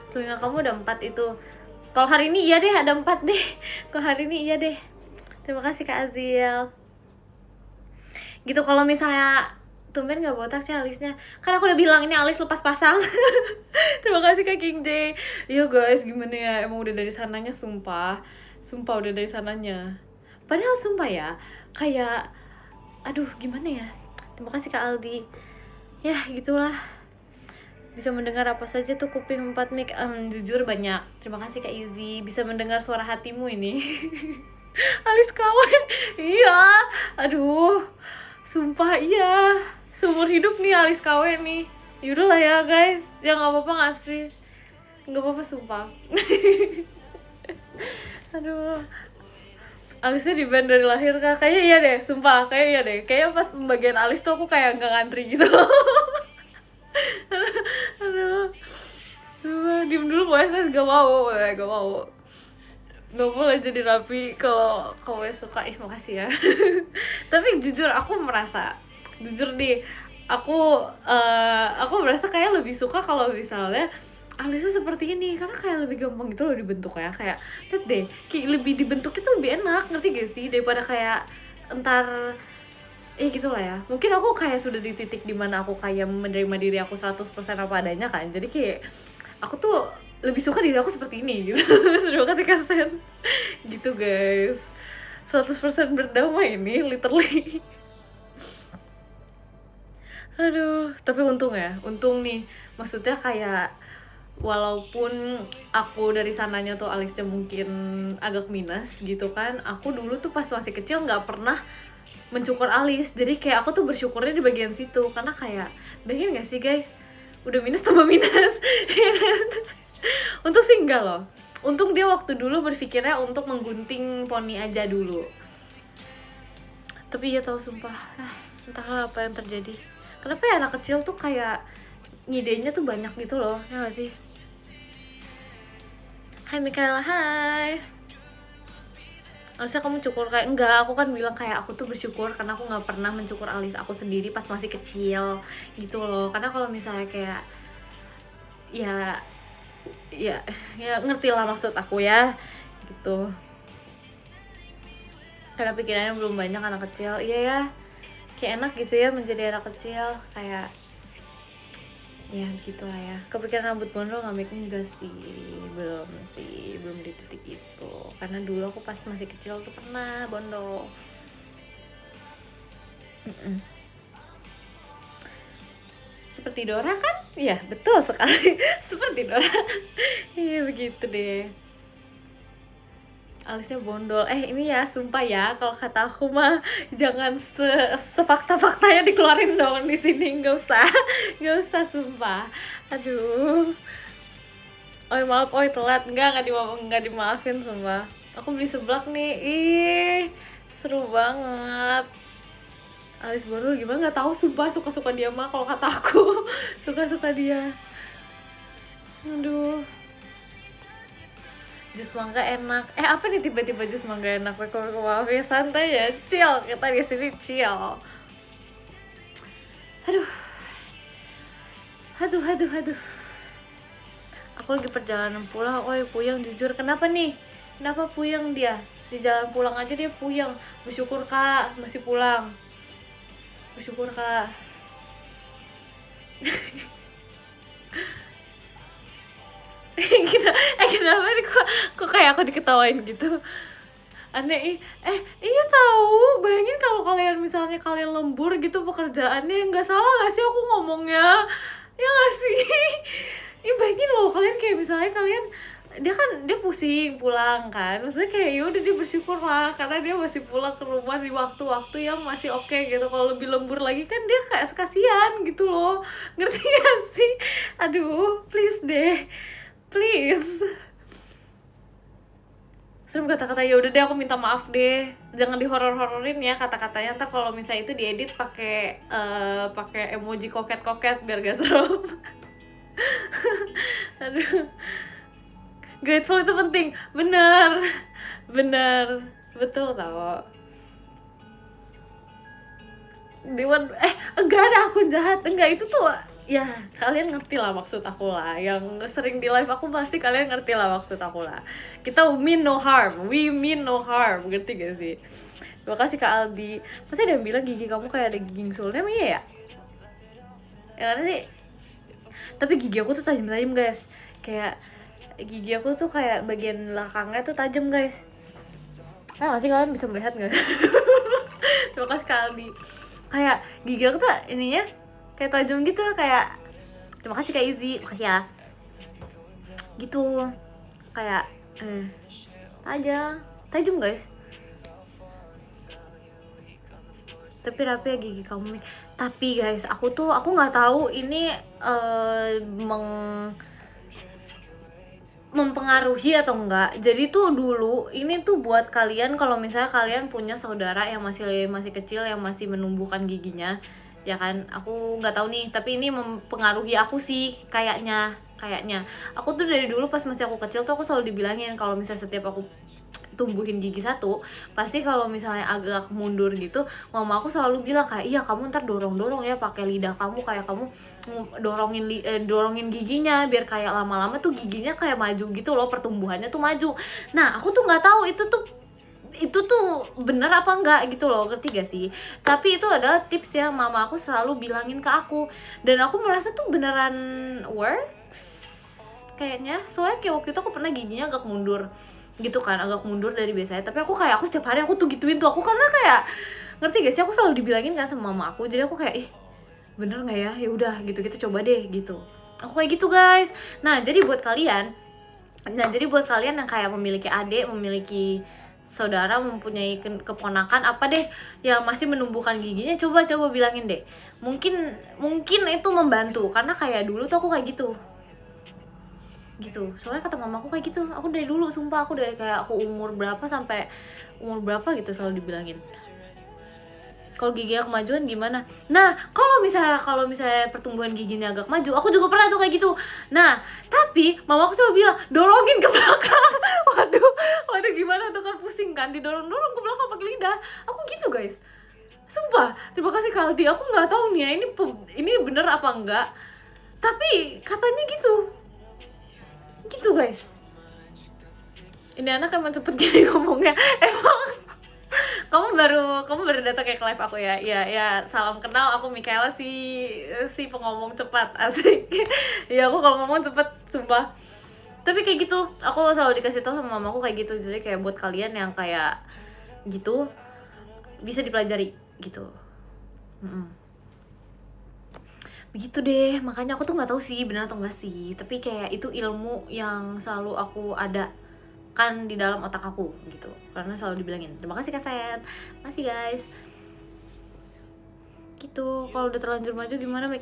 Telinga kamu udah 4 itu. Kalau hari ini iya deh, ada 4 deh. Kalau hari ini iya deh. Terima kasih Kak Azil. Gitu, kalau misalnya tumben gak botak sih alisnya, kan aku udah bilang ini alis lepas pasang. Terima kasih Kak King J. Iya guys, gimana ya, emang udah dari sananya, sumpah udah dari sananya. Padahal sumpah ya, kayak aduh gimana ya. Terima kasih Kak Aldi. Ya gitulah, bisa mendengar apa saja tuh kuping 4 mic. Jujur banyak. Terima kasih Kak Izzy, bisa mendengar suara hatimu ini. Alis kawan. Iya, aduh, sumpah iya, seumur hidup nih alis KW nih. Yaudah lah ya guys, ya nggak apa-apa ngasih, nggak apa-apa sumpah. Aduh, alisnya di band dari lahir Kak. Kayaknya iya deh, sumpah kayak iya deh. Kayaknya pas pembagian alis tuh aku kayak nggak ngantri gitu loh. Aduh, diem dulu saya gak mau. Gak boleh jadi rapi kalau kamu suka. Makasih ya. Tapi jujur aku merasa, jujur nih, aku merasa kayak lebih suka kalau misalnya alisnya seperti ini, karena kayak lebih gampang gitu loh dibentuk ya. Kayak lihat deh, kayak lebih dibentuk itu lebih enak, ngerti gak sih, daripada kayak entar gitu lah ya. Mungkin aku kayak sudah di titik dimana aku kayak menerima diri aku 100% apa adanya kan. Jadi kayak aku tuh lebih suka diri aku seperti ini gitu. Terima kasih Kasen. Gitu guys, 100% berdamai ini literally. Aduh, tapi untung nih, maksudnya kayak walaupun aku dari sananya tuh alisnya mungkin agak minus gitu kan, aku dulu tuh pas masih kecil nggak pernah mencukur alis. Jadi kayak aku tuh bersyukurnya di bagian situ, karena kayak bayangin gak sih guys, udah minus tambah minus. Untung sih enggak loh. Untung dia waktu dulu berpikirnya untuk menggunting poni aja dulu. Tapi ya tahu sumpah, entahlah apa yang terjadi. Kenapa ya anak kecil tuh kayak ngidenya tuh banyak gitu loh, ya gak sih? Hai Mikaela, hai. Harusnya kamu cukur kayak enggak, aku kan bilang kayak aku tuh bersyukur karena aku nggak pernah mencukur alis aku sendiri pas masih kecil gitu loh. Karena kalau misalnya kayak ya ngerti lah maksud aku ya gitu. Karena pikirannya belum banyak anak kecil. Iya ya, kayak enak gitu ya menjadi anak kecil, kayak ya gitulah ya. Kepikiran rambut gondrong nggak? Enggak sih, belum di titik itu. Karena dulu aku pas masih kecil tuh pernah gondrong. Seperti Dora kan? Iya, betul sekali. Seperti Dora. Iya, begitu deh. Alisnya bondol. Ini ya, sumpah ya, kalau kata aku mah jangan sefakta-faktanya dikeluarin dong di sini, nggak usah sumpah. Aduh. Maaf, telat. Nggak dimaafin sumpah. Aku beli seblak nih. Ih, seru banget. Alis bondol gimana nggak tahu sumpah, suka dia mah kalau kata aku. suka dia. Aduh, jus mangga enak. Apa nih tiba-tiba jus mangga enak? Maaf ya, santai ya, chill, kita di sini chill. Aduh. Aku lagi perjalanan pulang. Puyeng jujur. Kenapa nih? Kenapa puyeng dia? Di jalan pulang aja dia puyeng. Bersyukur Kak, masih pulang. Bersyukur Kak. Kenapa nih kok kayak aku diketawain gitu? Aneh. Iya tahu. Bayangin kalau kalian misalnya kalian lembur gitu pekerjaannya, nggak salah nggak sih aku ngomongnya? Ya nggak sih? Bayangin loh, kalian kayak misalnya dia pusing pulang kan, maksudnya kayak yaudah dia bersyukur lah karena dia masih pulang ke rumah di waktu-waktu yang masih oke gitu. Kalau lebih lembur lagi kan dia kayak sekasian gitu loh, ngerti gak sih? Aduh, please deh, please. Serem kata-kata. Ya udah deh, aku minta maaf deh, jangan dihoror-hororin ya kata-katanya. Ntar kalau misalnya itu diedit pakai emoji koket-koket biar gak serem. Grateful itu penting, bener, bener, betul tau. Dewan, enggak ada akun jahat, enggak, itu tuh ya kalian ngerti lah maksud aku lah, yang sering di live aku pasti kalian ngerti lah maksud aku lah. Kita mean no harm, we mean no harm, ngerti gak sih? Terima kasih Kak Aldi. Pasti ada yang bilang gigi kamu kayak ada gigi sulnya, emang iya ya? Ya kan sih? Tapi gigi aku tuh tajam-tajam guys, kayak gigi aku tuh kayak bagian belakangnya tuh tajam guys. Nggak sih, kalian bisa melihat nggak? Terima kasih Kak Aldi. Kayak gigi aku tuh ininya kayak tajam gitu, kayak terima kasih Kak Izzy, makasih ya. Gitu, kayak tajam guys. Tapi rapi ya gigi kamu. Tapi guys, aku nggak tahu ini mempengaruhi atau enggak. Jadi tuh dulu ini tuh buat kalian, kalau misalnya kalian punya saudara yang masih kecil, yang masih menumbuhkan giginya, ya kan, aku nggak tahu nih, tapi ini mempengaruhi aku sih kayaknya. Aku tuh dari dulu pas masih aku kecil tuh aku selalu dibilangin kalau misalnya setiap aku tumbuhin gigi satu, pasti kalau misalnya agak mundur gitu, mama aku selalu bilang kayak, iya kamu ntar dorong ya pakai lidah kamu, kayak kamu dorongin giginya biar kayak lama-lama tuh giginya kayak maju gitu loh, pertumbuhannya tuh maju. Nah aku tuh nggak tahu itu tuh bener apa enggak gitu loh, ngerti gak sih? Tapi itu adalah tips yang mama aku selalu bilangin ke aku, dan aku merasa tuh beneran works kayaknya. Soalnya kayak waktu itu aku pernah giginya agak mundur gitu kan, agak mundur dari biasanya, tapi aku setiap hari aku tuh gituin tuh aku, karena kayak ngerti gak sih, aku selalu dibilangin kan sama mama aku, jadi aku kayak bener nggak ya, ya udah gitu, kita coba deh gitu, aku kayak gitu guys. Nah jadi buat kalian yang kayak memiliki adik, memiliki saudara, mempunyai keponakan apa deh yang masih menumbuhkan giginya, coba bilangin deh, mungkin itu membantu, karena kayak dulu tuh aku kayak gitu. Soalnya kata mamaku kayak gitu, aku dari dulu sumpah, aku dari kayak aku umur berapa sampai umur berapa gitu selalu dibilangin kalau giginya kemajuan gimana. Nah kalau misalnya pertumbuhan giginya agak maju, aku juga pernah tuh kayak gitu. Nah tapi mamaku selalu bilang dorongin ke belakang. waduh gimana tuh, kan pusing kan didorong ke belakang pakai lidah. Aku gitu guys, sumpah. Terima kasih Kak Aldi, aku nggak tahu nih ya ini bener apa enggak, tapi katanya gitu guys. Ini anak emang cepet gini ngomongnya. Emang kamu baru datang kayak ke live aku ya. Ya salam kenal, aku Mikaela, si pengomong cepat, asik. Ya aku kalau ngomong cepet sumpah. Tapi kayak gitu, aku selalu dikasih tahu sama mamaku kayak gitu. Jadi kayak buat kalian yang kayak gitu bisa dipelajari gitu. Begitu deh, makanya aku tuh nggak tahu sih benar atau enggak sih, tapi kayak itu ilmu yang selalu aku ada kan di dalam otak aku gitu, karena selalu dibilangin. Terima kasih Kak Sen, masih guys. Gitu, kalau udah terlanjur maju gimana, Mik?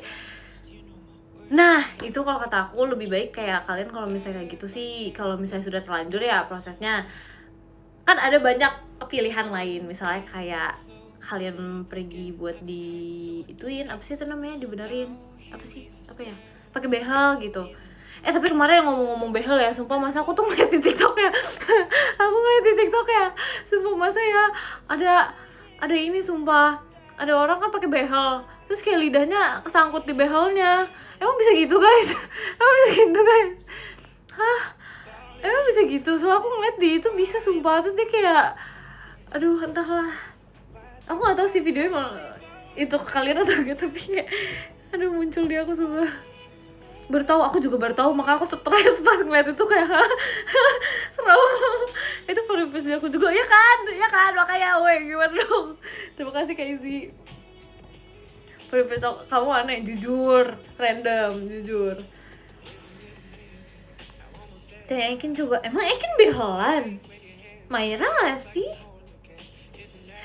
Nah itu kalau kata aku lebih baik kayak kalian kalau misalnya kayak gitu sih, kalau misalnya sudah terlanjur ya prosesnya kan ada banyak pilihan lain, misalnya kayak kalian pergi buat ituin apa sih itu namanya, dibenerin apa ya, pakai behel gitu. Tapi kemarin ngomong-ngomong behel ya, sumpah masa aku tuh ngeliat di TikTok ya. Aku ngeliat di TikTok ya, sumpah masa ya ada ini, sumpah ada orang kan pakai behel terus kayak lidahnya kesangkut di behelnya. Emang bisa gitu guys? Emang bisa gitu guys? Hah? Emang bisa gitu? Soalnya aku ngeliat di itu bisa, sumpah. Terus dia kayak aduh entahlah, aku gak tahu sih videonya mau itu ke kalian atau enggak, tapi kayak aduh muncul di aku sumpah. Aku juga baru tahu, makanya aku stres pas ngeliat itu kayak serem. Itu privacy aku juga, ya kan makanya gimana dong. Terima kasih Kak Izzy. Privacy kamu aneh, jujur random, jujur. Teh Ekin coba, emang Ekin behelan? Maira gak sih?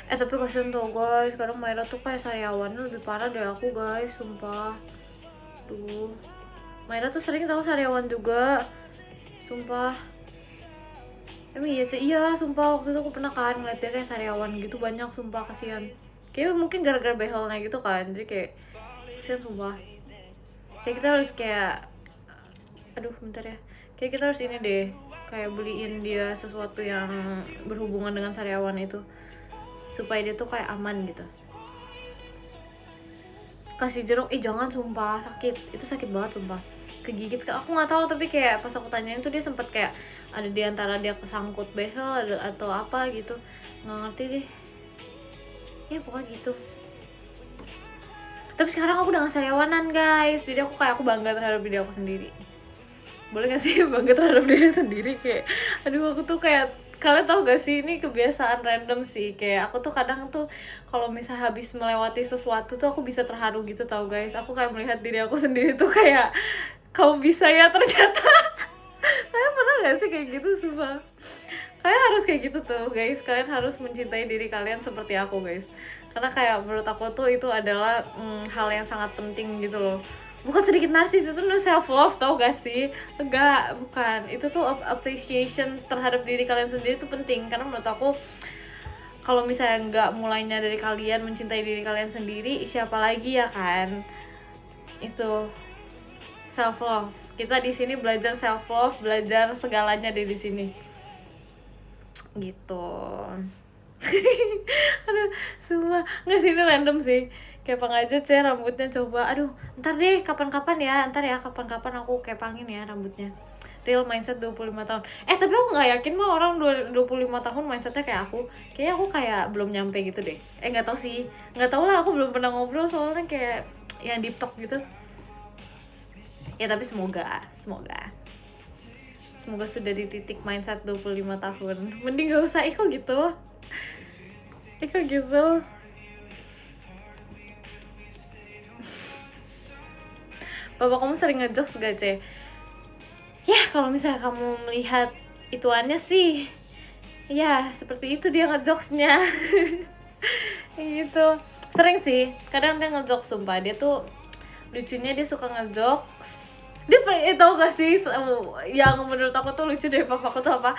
Tapi kasian tuh guys, kadang Maira tuh kayak sariawannya lebih parah dari aku guys, sumpah. Duh, Maira tuh sering tahu sariawan juga, sumpah. Emang iya sih, iya sumpah, waktu itu aku pernah kan ngeliat dia kayak sariawan gitu banyak, sumpah kasihan. Kayak mungkin gara-gara behelnya gitu kan, jadi kayak kasihan sumpah. Kayak kita harus kayak, aduh bentar ya, kayak kita harus ini deh, kayak beliin dia sesuatu yang berhubungan dengan sariawan itu supaya dia tuh kayak aman gitu. Kasih jeruk, jangan, sumpah sakit, itu sakit banget sumpah, kegigit. Aku nggak tahu, tapi kayak pas aku tanyain tuh dia sempet kayak ada di antara dia kesangkut behel atau apa gitu, nggak ngerti deh ya pokoknya gitu. Tapi sekarang aku udah nggak sariawanan guys, jadi aku kayak aku bangga terhadap diri aku sendiri. Boleh gak sih bangga terhadap diri sendiri? Kayak aduh, aku tuh kayak, kalian tau gak sih, ini kebiasaan random sih, kayak aku tuh kadang tuh kalau misalnya habis melewati sesuatu tuh aku bisa terharu gitu tau guys. Aku kayak melihat diri aku sendiri tuh kayak, kau bisa ya ternyata. Kalian pernah gak sih kayak gitu? Sumpah kalian harus kayak gitu tuh guys, kalian harus mencintai diri kalian seperti aku guys, karena kayak menurut aku tuh itu adalah hal yang sangat penting gitu loh. Bukan sedikit narsis, itu self love tau gak sih? Enggak, bukan, itu tuh appreciation terhadap diri kalian sendiri tuh penting, karena menurut aku kalau misalnya nggak mulainya dari kalian mencintai diri kalian sendiri, siapa lagi ya kan? Itu self love. Kita di sini belajar self love, belajar segalanya di sini gitu. Aduh semua nggak sih, ini random sih, kayak pengajet sih rambutnya, coba aduh ntar deh kapan-kapan ya, kapan-kapan aku kepangin ya rambutnya. Real mindset 25 tahun. Tapi aku nggak yakin mah orang 25 tahun mindsetnya kayak aku. Kayaknya aku kayak belum nyampe gitu deh. Nggak tahu sih, nggak tahu lah, aku belum pernah ngobrol soalnya kayak yang deep talk gitu ya. Tapi semoga sudah di titik mindset 25 tahun. Mending gak usah Iko gitu. Bapak kamu sering ngejokes gak, Ce? Ya, kalau misalnya kamu melihat ituannya sih, ya seperti itu dia ngejokesnya. Gitu. Sering sih, kadang dia ngejokes, sumpah. Dia tuh lucunya, dia suka ngejokes. Dia tau gak sih yang menurut aku tuh lucu dari papaku tuh apa?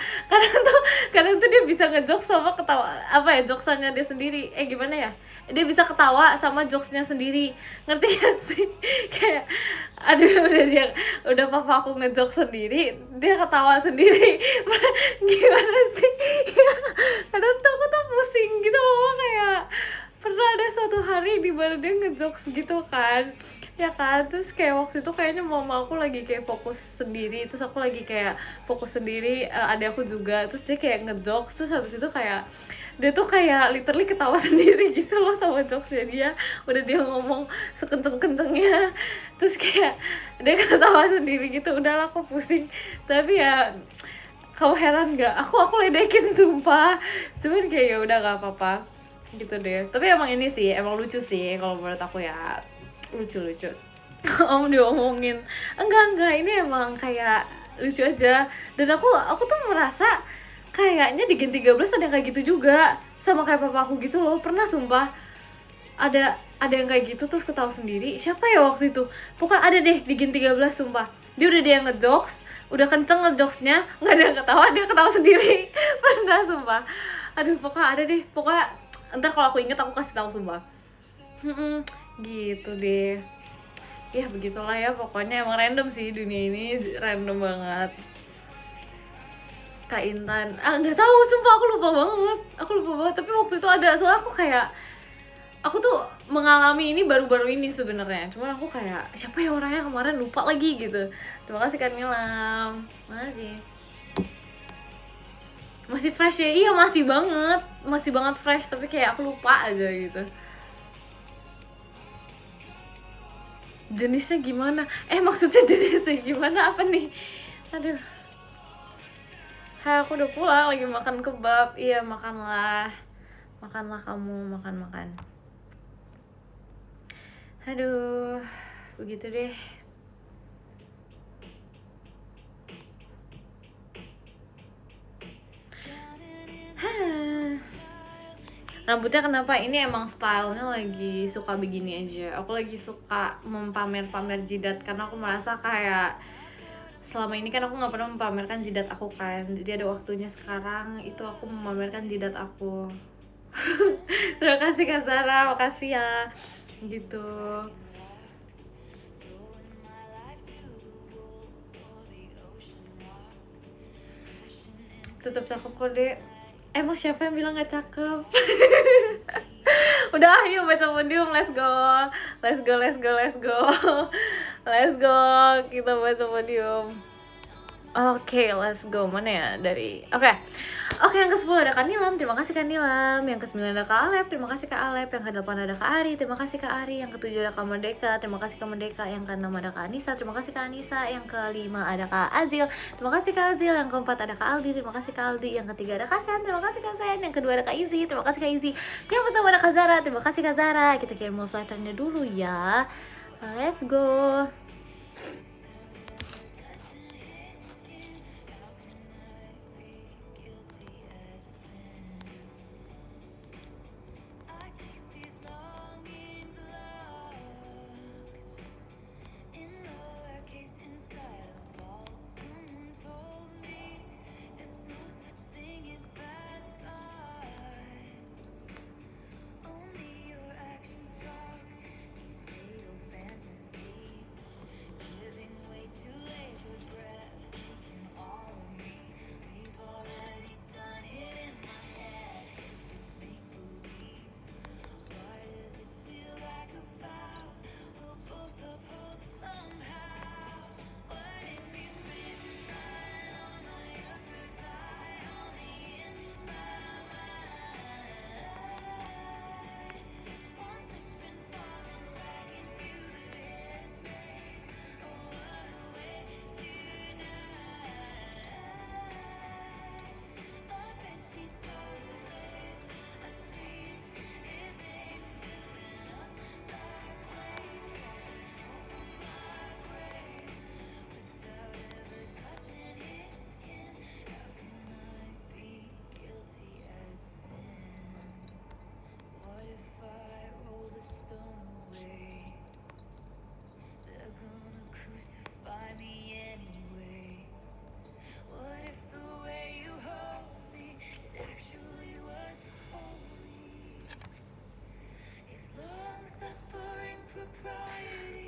Kadang tuh dia bisa ngejokes sama ketawa, apa ya, jokesnya dia sendiri. Gimana ya? Dia bisa ketawa sama jokesnya sendiri. Ngerti gak sih? Kayak aduh, udah papa aku ngejokes sendiri, dia ketawa sendiri. Gimana sih? Kadang tuh aku tuh pusing gitu loh, kayak pernah ada suatu hari di mana dia ngejokes gitu kan, ya kan, terus kayak waktu itu kayaknya mama aku lagi kayak fokus sendiri, terus aku lagi kayak fokus sendiri, ada aku juga, terus dia kayak ngejokes, terus habis itu kayak dia tuh kayak literally ketawa sendiri gitu loh sama jokesnya dia. Udah dia ngomong sekenceng-kencengnya, terus kayak dia ketawa sendiri gitu. Udahlah, aku pusing, tapi ya kamu heran gak? Aku ledekin sumpah, cuman kayak ya udah gak apa-apa gitu deh. Tapi emang ini sih emang lucu sih kalau menurut aku ya, lucu om diomongin. Enggak, ini emang kayak lucu aja. Dan aku tuh merasa kayaknya di Gen 13 ada yang kayak gitu juga, sama kayak papa aku gitu loh. Pernah sumpah ada yang kayak gitu terus ketawa sendiri. Siapa ya waktu itu? Pokoknya ada deh di Gen 13 sumpah. Dia ngejokes, udah kenceng ngejokesnya, nggak ada yang ketawa, dia ketawa sendiri. Pernah sumpah. Aduh, pokoknya ada deh. Pokoknya ntar kalau aku inget aku kasih tahu sumpah. Gitu deh. Ya begitulah ya, pokoknya emang random sih, dunia ini random banget. Kak Intan, nggak tahu sumpah, aku lupa banget. Tapi waktu itu ada, soalnya aku tuh mengalami ini baru-baru ini sebenarnya. Cuman aku kayak siapa ya orangnya kemarin, lupa lagi gitu. Terima kasih Kak Nilam, makasih. Masih fresh ya? Iya masih banget fresh, tapi kayak aku lupa aja gitu. Jenisnya gimana? Maksudnya jenisnya gimana, apa nih? Aduh. Hai, aku udah pulang, lagi makan kebab. Iya, makanlah kamu, makan. Aduh, begitu deh. Rambutnya kenapa? Ini emang stylenya lagi suka begini aja. Aku lagi suka pamer jidat, karena aku merasa kayak selama ini kan aku nggak pernah memamerkan jidat aku kan. Jadi ada waktunya sekarang itu aku memamerkan jidat aku. Terima kasih Kak Zara, makasih ya. Gitu. Tetap cakep kok, Dek. Emang siapa yang bilang gak cakep? Udah, ayo baca podium, let's go. Let's go, let's go, let's go. Let's go, kita baca podium. Oke, let's go. Mana ya dari... Oke, yang ke-10 ada Kak Nilam, terima kasih Kak Nilam. Yang ke-9 ada Kak Alep, terima kasih Kak Alep. Yang ke-8 ada Kak Ari, terima kasih Kak Ari. Yang ke-7 ada Kak Merdeka, terima kasih Kak Merdeka. Yang ke-6 ada Kak Anissa, terima kasih Kak Anissa. Yang ke-5 ada Kak Azil, terima kasih Kak Azil. Yang ke-4 ada Kak Aldi, terima kasih Kak Aldi. Yang ke-3 ada Kak Sen, terima kasih Kak Sen. Yang ke-2 ada Kak Izzy, terima kasih Kak Izzy. Yang pertama ada Kak Zara, terima kasih Kak Zara. Kita kirim love letternya dulu ya. Let's go.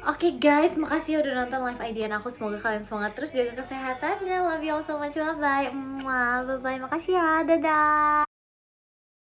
Oke guys, makasih ya udah nonton live IDN aku. Semoga kalian semangat terus, jaga kesehatannya. Love you all so much, bye bye. Bye bye, makasih ya, dadah.